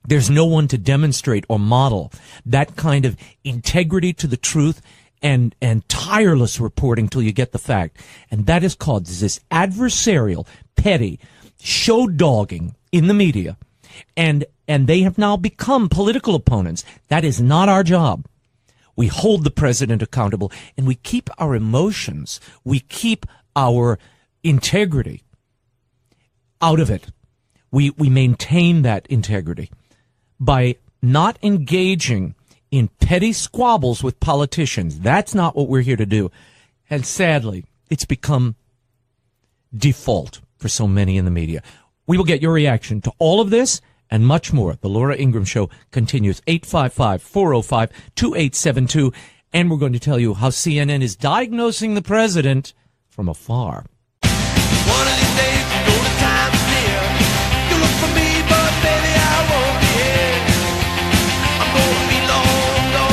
There's no one to demonstrate or model that kind of integrity to the truth and tireless reporting till you get the fact. And that is called this adversarial, petty, show dogging in the media. And they have now become political opponents. That is not our job. We hold the president accountable, and we keep our emotions, we keep our integrity out of it. We maintain that integrity by not engaging in petty squabbles with politicians. That's not what we're here to do. And sadly, it's become default for so many in the media. We will get your reaction to all of this and much more. The Laura Ingraham Show continues. 855-405-2872. And we're going to tell you how CNN is diagnosing the president from afar. One of these days, you know the time is near. You look for me, but baby, I won't be here. I'm gonna be long gone.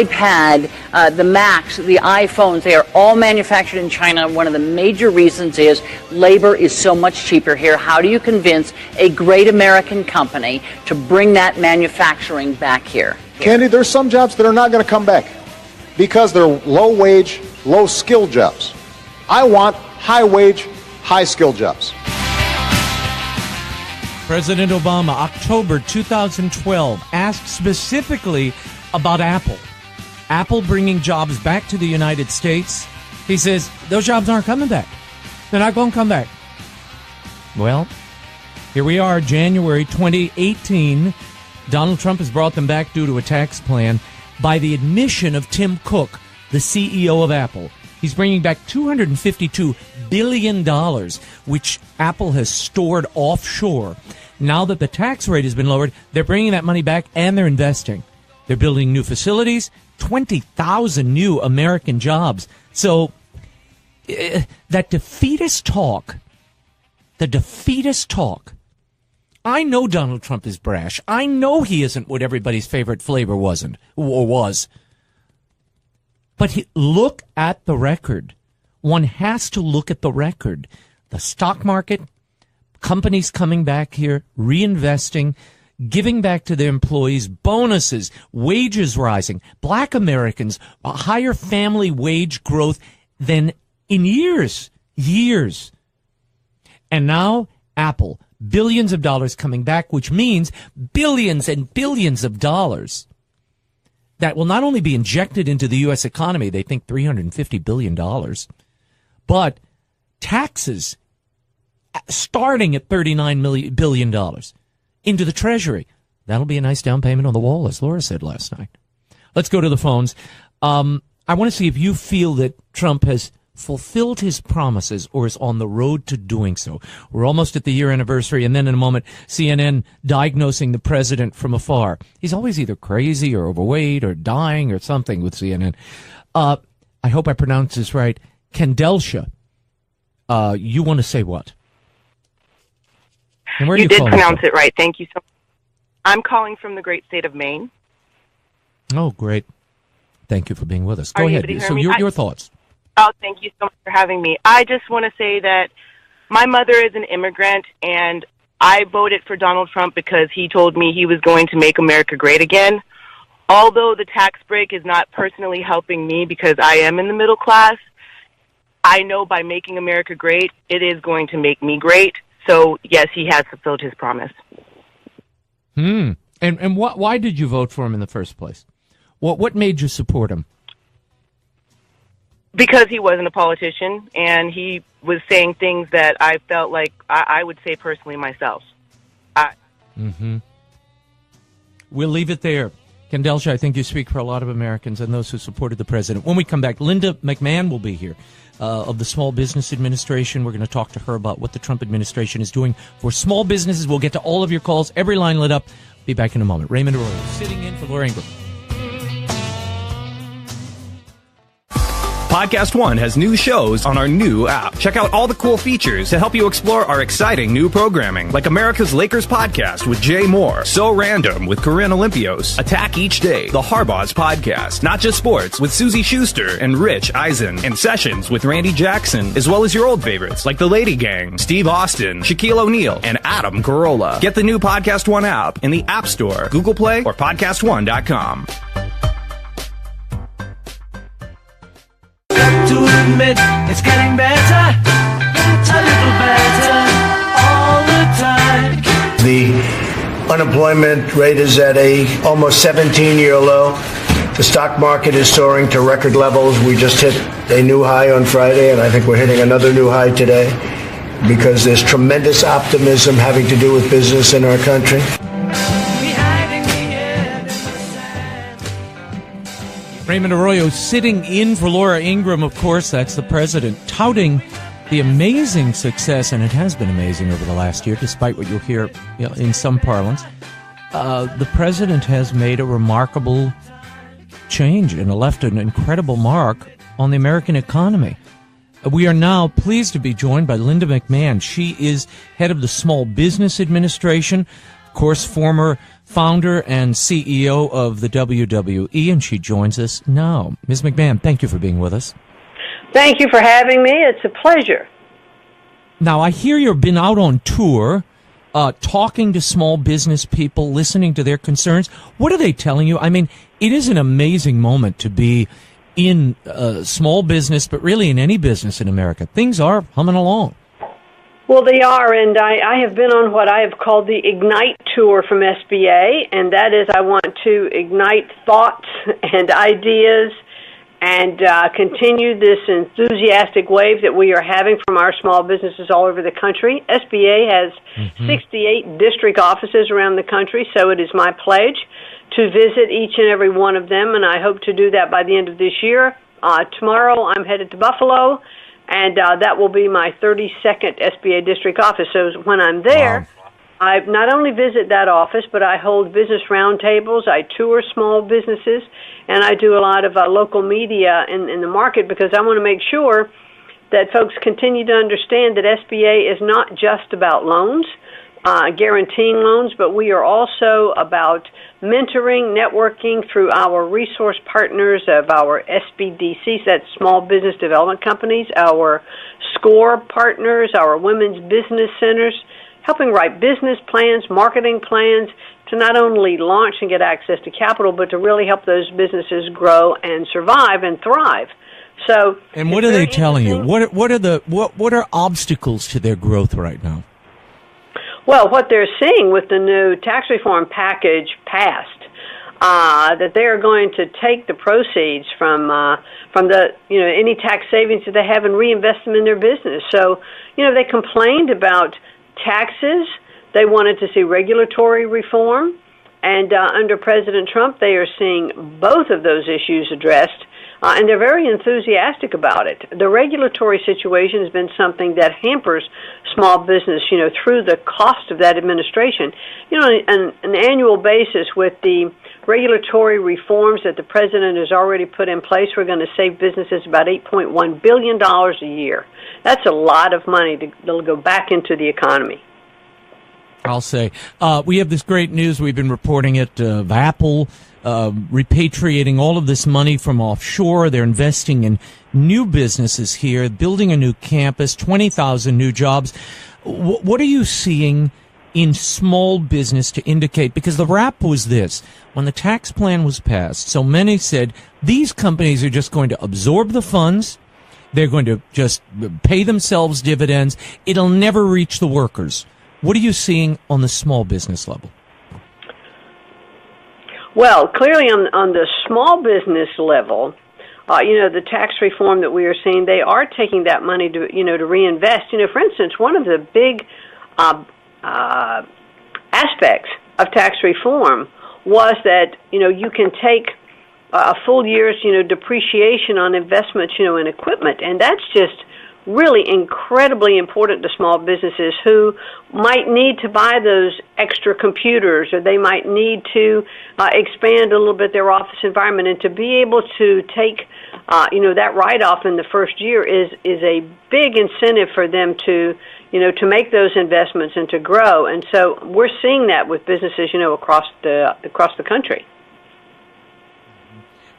iPad, the Macs, the iPhones, they are all manufactured in China. One of the major reasons is labor is so much cheaper here. How do you convince a great American company to bring that manufacturing back here? Candy, there's some jobs that are not going to come back because they're low-wage, low-skill jobs. I want high-wage, high-skill jobs. President Obama, October 2012, asked specifically about Apple. Apple bringing jobs back to the United States. He says, those jobs aren't coming back. They're not going to come back. Well, here we are, January 2018. Donald Trump has brought them back due to a tax plan by the admission of Tim Cook, the CEO of Apple. He's bringing back $252 billion, which Apple has stored offshore. Now that the tax rate has been lowered, they're bringing that money back and they're investing. They're building new facilities, 20,000 new American jobs. So that defeatist talk, I know Donald Trump is brash. I know he isn't what everybody's favorite flavor wasn't or was. But look at the record. One has to look at the record. The stock market, companies coming back here, reinvesting, giving back to their employees, bonuses, wages rising, black Americans, a higher family wage growth than in years. And now Apple, billions of dollars coming back, which means billions and billions of dollars that will not only be injected into the U.S. economy, they think $350 billion, but taxes starting at $39 billion into the Treasury. That'll be a nice down payment on the wall, as Laura said last night. Let's go to the phones. I want to see if you feel that Trump has fulfilled his promises or is on the road to doing so. We're almost at the year anniversary, and then in a moment, CNN diagnosing the president from afar. He's always either crazy or overweight or dying or something with CNN. I hope I pronounced this right. Kendelsha, you want to say what? And where You do did call pronounce from? it right. Thank you so much. I'm calling from the great state of Maine. Oh, great. Thank you for being with us. Go Are you ahead. able to hear So me? your thoughts. Oh, thank you so much for having me. I just want to say that my mother is an immigrant, and I voted for Donald Trump because he told me he was going to make America great again. Although the tax break is not personally helping me because I am in the middle class, I know by making America great, it is going to make me great. So, yes, he has fulfilled his promise. And why did you vote for him in the first place? What made you support him? Because he wasn't a politician, and he was saying things that I felt like I would say personally myself. We'll leave it there. Ken Delsha, I think you speak for a lot of Americans and those who supported the president. When we come back, Linda McMahon will be here of the Small Business Administration. We're going to talk to her about what the Trump administration is doing for small businesses. We'll get to all of your calls. Every line lit up. Be back in a moment. Raymond Arroyo sitting in for Laura Ingraham. Podcast One has new shows on our new app. Check out all the cool features to help you explore our exciting new programming, like America's Lakers podcast with Jay Moore, So Random with Corinne Olympios, Attack Each Day, The Harbaugh's podcast, Not Just Sports with Susie Schuster and Rich Eisen, and Sessions with Randy Jackson, as well as your old favorites like The Lady Gang, Steve Austin, Shaquille O'Neal, and Adam Carolla. Get the new Podcast One app in the App Store, Google Play, or podcastone.com. To admit it's getting better, a little better all the time. The unemployment rate is at a almost 17-year low. The stock market is soaring to record levels. We just hit a new high on Friday, and I think we're hitting another new high today because there's tremendous optimism having to do with business in our country. Raymond Arroyo sitting in for Laura Ingraham, of course. That's the president, touting the amazing success, and it has been amazing over the last year, despite what you'll hear in some parlance. The president has made a remarkable change and left an incredible mark on the American economy. We are now pleased to be joined by Linda McMahon. She is head of the Small Business Administration, of course, former founder and CEO of the WWE, and she joins us now. Ms. McMahon, thank you for being with us. Thank you for having me. It's a pleasure. Now, I hear you've been out on tour, talking to small business people, listening to their concerns. What are they telling you? I mean, it is an amazing moment to be in small business, but really in any business in America. Things are humming along. Well, they are, and I have been on what I have called the Ignite Tour from SBA, and that is I want to ignite thoughts and ideas and continue this enthusiastic wave that we are having from our small businesses all over the country. SBA has 68 district offices around the country, so it is my pledge to visit each and every one of them, and I hope to do that by the end of this year. Tomorrow I'm headed to Buffalo, and that will be my 32nd SBA district office. So when I'm there, I not only visit that office, but I hold business roundtables, I tour small businesses, and I do a lot of local media in the market because I want to make sure that folks continue to understand that SBA is not just about loans, guaranteeing loans, but we are also about mentoring, networking through our resource partners of our SBDCs, that's Small Business Development Companies, our SCORE partners, our Women's Business Centers, helping write business plans, marketing plans, to not only launch and get access to capital, but to really help those businesses grow and survive and thrive. So, and what are they telling you? What are obstacles to their growth right now? Well, what they're seeing with the new tax reform package passed, that they are going to take the proceeds from the any tax savings that they have and reinvest them in their business. So, they complained about taxes. They wanted to see regulatory reform, and under President Trump, they are seeing both of those issues addressed. And they're very enthusiastic about it. The regulatory situation has been something that hampers small business, through the cost of that administration. On an annual basis with the regulatory reforms that the president has already put in place, we're going to save businesses about $8.1 billion a year. That's a lot of money that'll go back into the economy. I'll say. We have this great news. We've been reporting it of Apple repatriating all of this money from offshore. They're investing in new businesses here, building a new campus, 20,000 new jobs. What are you seeing in small business to indicate? Because the rap was this. When the tax plan was passed, so many said these companies are just going to absorb the funds. They're going to just pay themselves dividends. It'll never reach the workers. What are you seeing on the small business level? Well, clearly on the small business level, the tax reform that we are seeing, they are taking that money to, to reinvest. For instance, one of the big aspects of tax reform was that, you can take a full year's, depreciation on investments, in equipment, and that's just really incredibly important to small businesses who might need to buy those extra computers, or they might need to expand a little bit their office environment, and to be able to take that write-off in the first year is a big incentive for them to make those investments and to grow. And so we're seeing that with businesses across the country.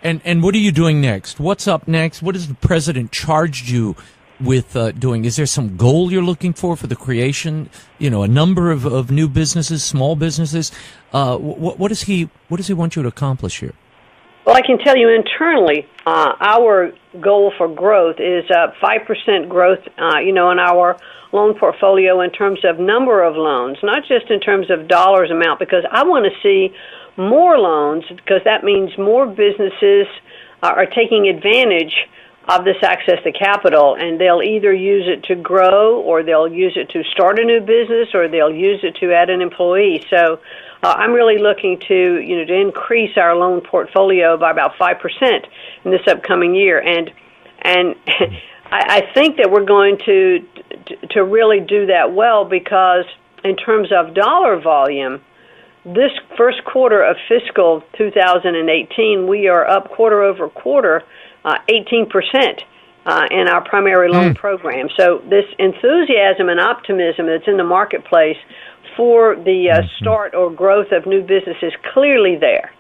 And what are you doing next? What's up next? What has the president charged you with doing? Is there some goal you're looking for the creation, a number of new businesses, small businesses? What does he want you to accomplish here? Well, I can tell you internally, our goal for growth is 5% growth, in our loan portfolio in terms of number of loans, not just in terms of dollars amount, because I want to see more loans, because that means more businesses are taking advantage of this access to capital, and they'll either use it to grow, or they'll use it to start a new business, or they'll use it to add an employee. So I'm really looking to increase our loan portfolio by about 5% in this upcoming year, and I think that we're going to really do that well, because in terms of dollar volume, this first quarter of fiscal 2018, we are up quarter over quarter 18% in our primary loan program. So this enthusiasm and optimism that's in the marketplace for the start or growth of new business is clearly there.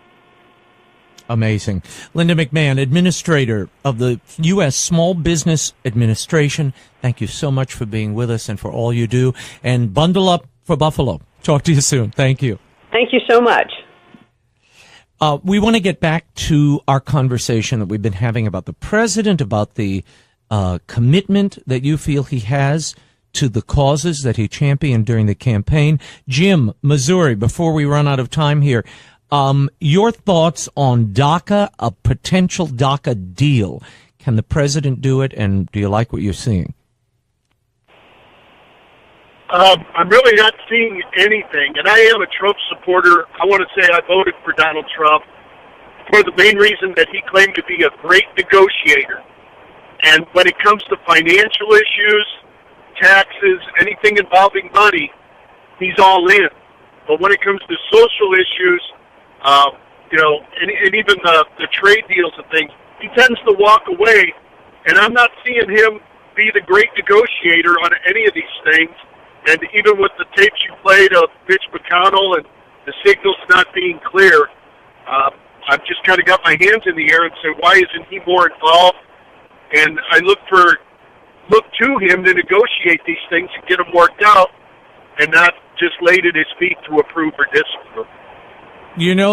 Amazing. Linda McMahon, Administrator of the U.S. Small Business Administration, thank you so much for being with us and for all you do. And bundle up for Buffalo. Talk to you soon. Thank you. Thank you so much. We want to get back to our conversation that we've been having about the president, about the commitment that you feel he has to the causes that he championed during the campaign. Jim, Missouri, before we run out of time here, your thoughts on DACA, a potential DACA deal. Can the president do it, and do you like what you're seeing? I'm really not seeing anything, and I am a Trump supporter. I want to say I voted for Donald Trump for the main reason that he claimed to be a great negotiator. And when it comes to financial issues, taxes, anything involving money, he's all in. But when it comes to social issues, and even the trade deals and things, he tends to walk away, and I'm not seeing him be the great negotiator on any of these things. And even with the tapes you played of Mitch McConnell and the signals not being clear, I've just kind of got my hands in the air and said, why isn't he more involved? And I look to him to negotiate these things and get them worked out, and not just laid at his feet to approve or disapprove.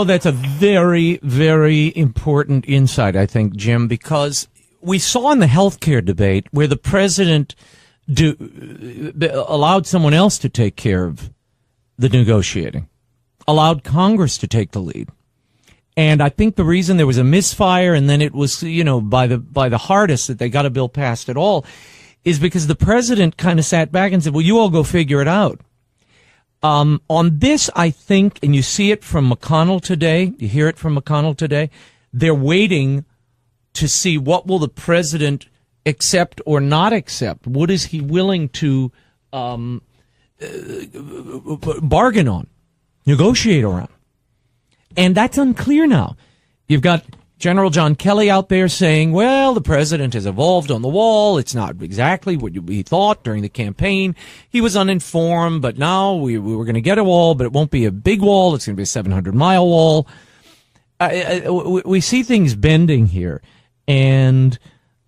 That's a very, very important insight, I think, Jim, because we saw in the healthcare debate where the president allowed someone else to take care of the negotiating, allowed Congress to take the lead. And I think the reason there was a misfire, and then it was, by the hardest that they got a bill passed at all, is because the president kind of sat back and said, well, you all go figure it out. On this, I think, and you see it from McConnell today, you hear it from McConnell today, they're waiting to see what will the president accept or not accept. What is he willing to bargain on, negotiate around? And that's unclear now. You've got General John Kelly out there saying, well, the president has evolved on the wall. It's not exactly what we thought during the campaign. He was uninformed, but now we were going to get a wall, but it won't be a big wall. It's going to be a 700-mile wall. We see things bending here, and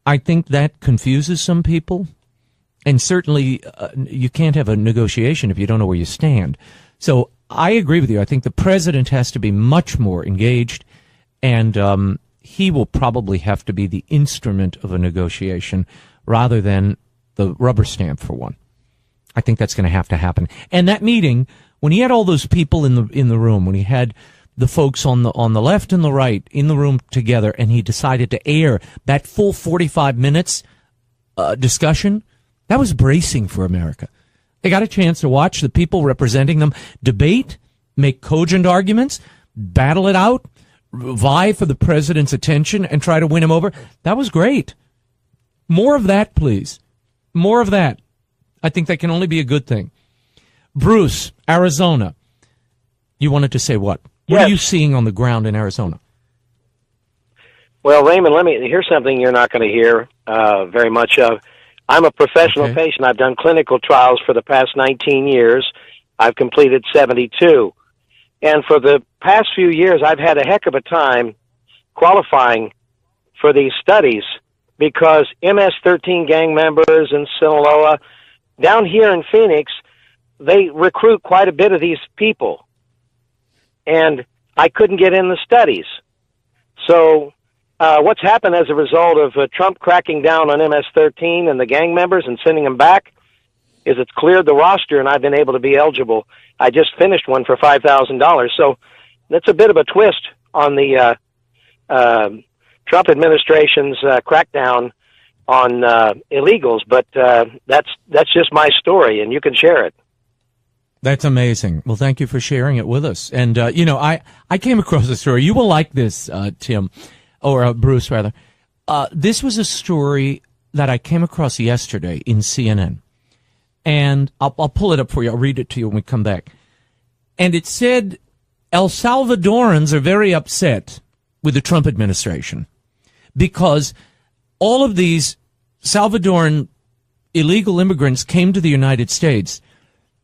I think that confuses some people. And certainly you can't have a negotiation if you don't know where you stand. So I agree with you. I think the president has to be much more engaged, and he will probably have to be the instrument of a negotiation rather than the rubber stamp for one. I think that's going to have to happen. And that meeting, when he had all those people in the room, when he had the folks on the left and the right in the room together, and he decided to air that full 45 minutes discussion, that was bracing for America. They got a chance to watch the people representing them debate, make cogent arguments, battle it out, vie for the president's attention, and try to win him over. That was great. More of that, please. More of that. I think that can only be a good thing. Bruce, Arizona. You wanted to say what? What are you seeing on the ground in Arizona? Well, Raymond, here's something you're not going to hear very much of. I'm a professional patient. I've done clinical trials for the past 19 years. I've completed 72. And for the past few years, I've had a heck of a time qualifying for these studies because MS-13 gang members in Sinaloa, down here in Phoenix, they recruit quite a bit of these people. And I couldn't get in the studies. So what's happened as a result of Trump cracking down on MS-13 and the gang members and sending them back is it's cleared the roster, and I've been able to be eligible. I just finished one for $5,000. So that's a bit of a twist on the Trump administration's crackdown on illegals, but that's just my story, and you can share it. That's amazing. Well, thank you for sharing it with us. And, I came across a story. You will like this, Tim, or Bruce, rather. This was a story that I came across yesterday in CNN. And I'll pull it up for you. I'll read it to you when we come back. And it said El Salvadorans are very upset with the Trump administration because all of these Salvadoran illegal immigrants came to the United States.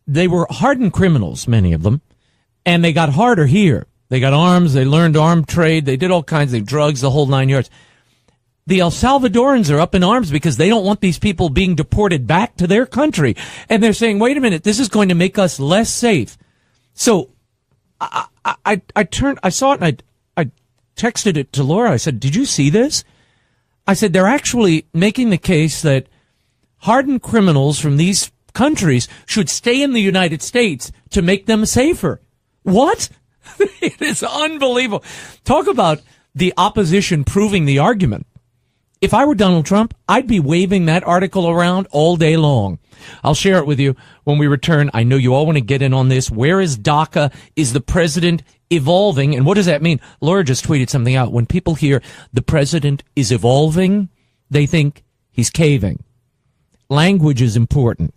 They were hardened criminals, many of them, and they got harder here. They got arms, they learned armed trade, they did all kinds of drugs, the whole 9 yards. The El Salvadorans are up in arms because they don't want these people being deported back to their country. And they're saying, wait a minute, this is going to make us less safe. So I saw it and I texted it to Laura. I said, did you see this? I said, they're actually making the case that hardened criminals from these countries should stay in the United States to make them safer. What? It is unbelievable. Talk about the opposition proving the argument. If I were Donald Trump, I'd be waving that article around all day long. I'll share it with you when we return. I know you all want to get in on this. Where is DACA? Is the president evolving? And what does that mean? Laura just tweeted something out. When people hear the president is evolving, they think he's caving. Language is important.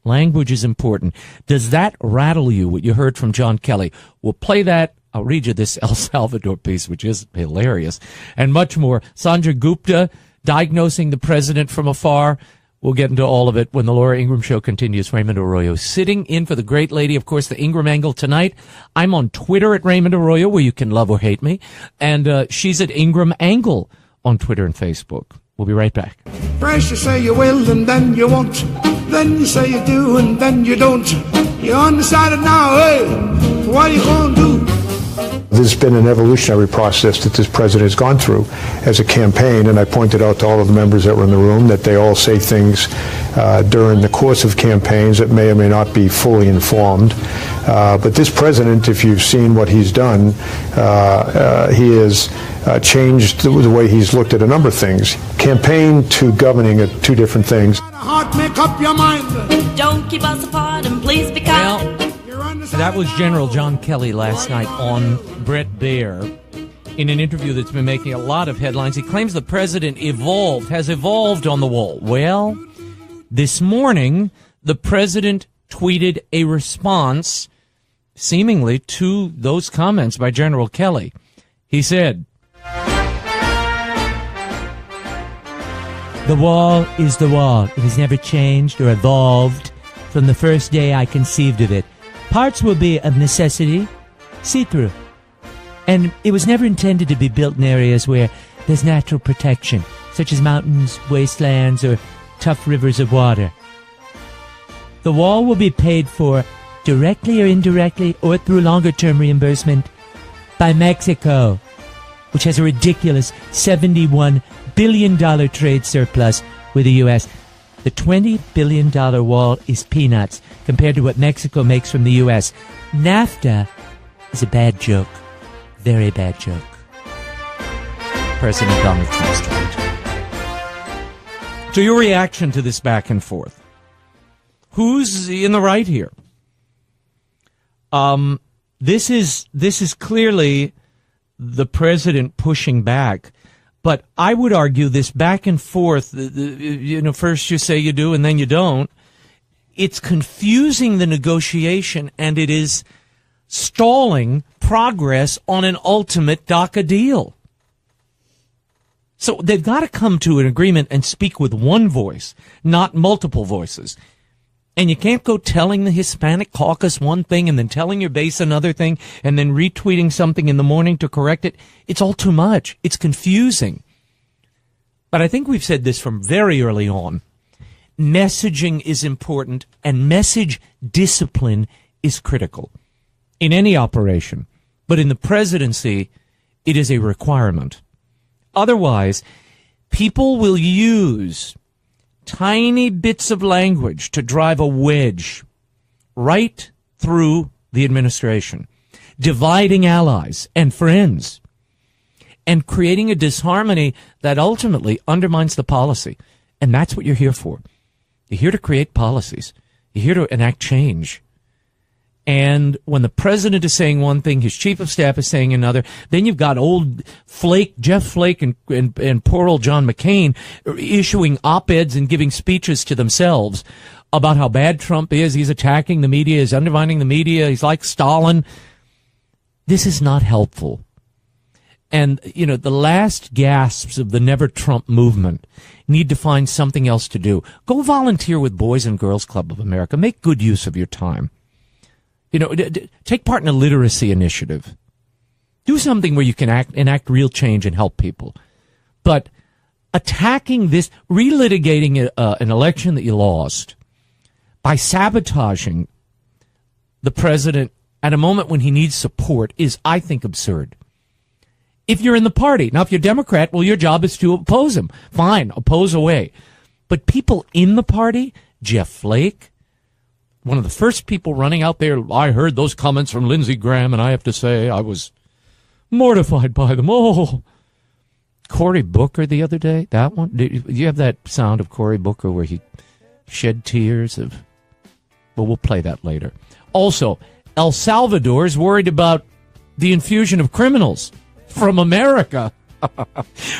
Language is important. Does that rattle you, what you heard from John Kelly? We'll play that. I'll read you this El Salvador piece, which is hilarious, and much more. Sandra Gupta diagnosing the president from afar. We'll get into all of it when the Laura Ingraham Show continues. Raymond Arroyo sitting in for the great lady, of course, the Ingraham Angle tonight. I'm on Twitter at Raymond Arroyo, where you can love or hate me, and she's at Ingraham Angle on Twitter and Facebook. We'll be right back. First you say you will and then you won't. Then you say you do and then you don't. You're undecided now, hey, what are you going to do? There's been an evolutionary process that this president has gone through as a campaign, and I pointed out to all of the members that were in the room that they all say things during the course of campaigns that may or may not be fully informed. But this president, if you've seen what he's done, he has changed the way he's looked at a number of things. Campaign to governing are two different things. Heart, make up your mind. Don't keep us apart and please be kind. That was General John Kelly last night on Bret Baier in an interview that's been making a lot of headlines. He claims the president has evolved on the wall. Well, this morning, the president tweeted a response seemingly to those comments by General Kelly. He said, "The wall is the wall. It has never changed or evolved from the first day I conceived of it. Parts will be of necessity see-through. And it was never intended to be built in areas where there's natural protection, such as mountains, wastelands, or tough rivers of water. The wall will be paid for directly or indirectly or through longer-term reimbursement by Mexico, which has a ridiculous $71 billion trade surplus with the U.S. The $20 billion wall is peanuts compared to what Mexico makes from the U.S. NAFTA is a bad joke. Very bad joke." President Donald Trump's tweet. So your reaction to this back and forth? Who's in the right here? This is clearly the president pushing back. But I would argue this back and forth, first you say you do and then you don't. It's confusing the negotiation, and it is stalling progress on an ultimate DACA deal. So they've got to come to an agreement and speak with one voice, not multiple voices. And you can't go telling the Hispanic caucus one thing and then telling your base another thing and then retweeting something in the morning to correct it. It's all too much. It's confusing. But I think we've said this from very early on. Messaging is important, and message discipline is critical in any operation. But in the presidency, it is a requirement. Otherwise, people will use tiny bits of language to drive a wedge right through the administration, dividing allies and friends, and creating a disharmony that ultimately undermines the policy. And that's what you're here for. You're here to create policies. You're here to enact change. And when the president is saying one thing, his chief of staff is saying another, then you've got old Jeff Flake and poor old John McCain issuing op-eds and giving speeches to themselves about how bad Trump is. He's attacking the media. He's undermining the media. He's like Stalin. This is not helpful. And, the last gasps of the Never Trump movement need to find something else to do. Go volunteer with Boys and Girls Club of America. Make good use of your time. Take part in a literacy initiative. Do something where you can enact real change and help people. But attacking this, relitigating an election that you lost by sabotaging the president at a moment when he needs support is, I think, absurd. If you're in the party. Now, if you're Democrat, well, your job is to oppose him. Fine, oppose away. But people in the party, Jeff Flake, one of the first people running out there, I heard those comments from Lindsey Graham, and I have to say I was mortified by them. Oh, Cory Booker the other day, that one. Do you have that sound of Cory Booker where he shed tears of... Well, we'll play that later. Also, El Salvador is worried about the infusion of criminals from America.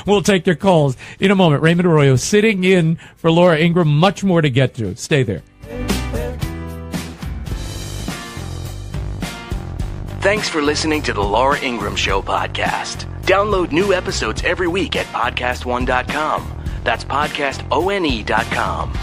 We'll take your calls in a moment. Raymond Arroyo sitting in for Laura Ingraham. Much more to get to. Stay there. Thanks for listening to the Laura Ingraham Show podcast. Download new episodes every week at podcastone.com. That's podcastone.com.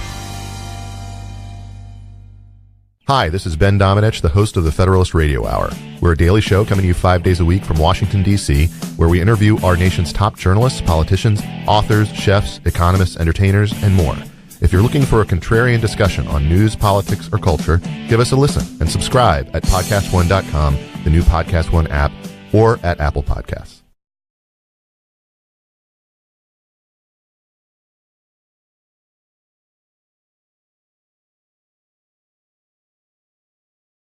Hi, this is Ben Domenech, the host of the Federalist Radio Hour. We're a daily show coming to you 5 days a week from Washington, D.C., where we interview our nation's top journalists, politicians, authors, chefs, economists, entertainers, and more. If you're looking for a contrarian discussion on news, politics, or culture, give us a listen and subscribe at podcastone.com, the new Podcast One app, or at Apple Podcasts.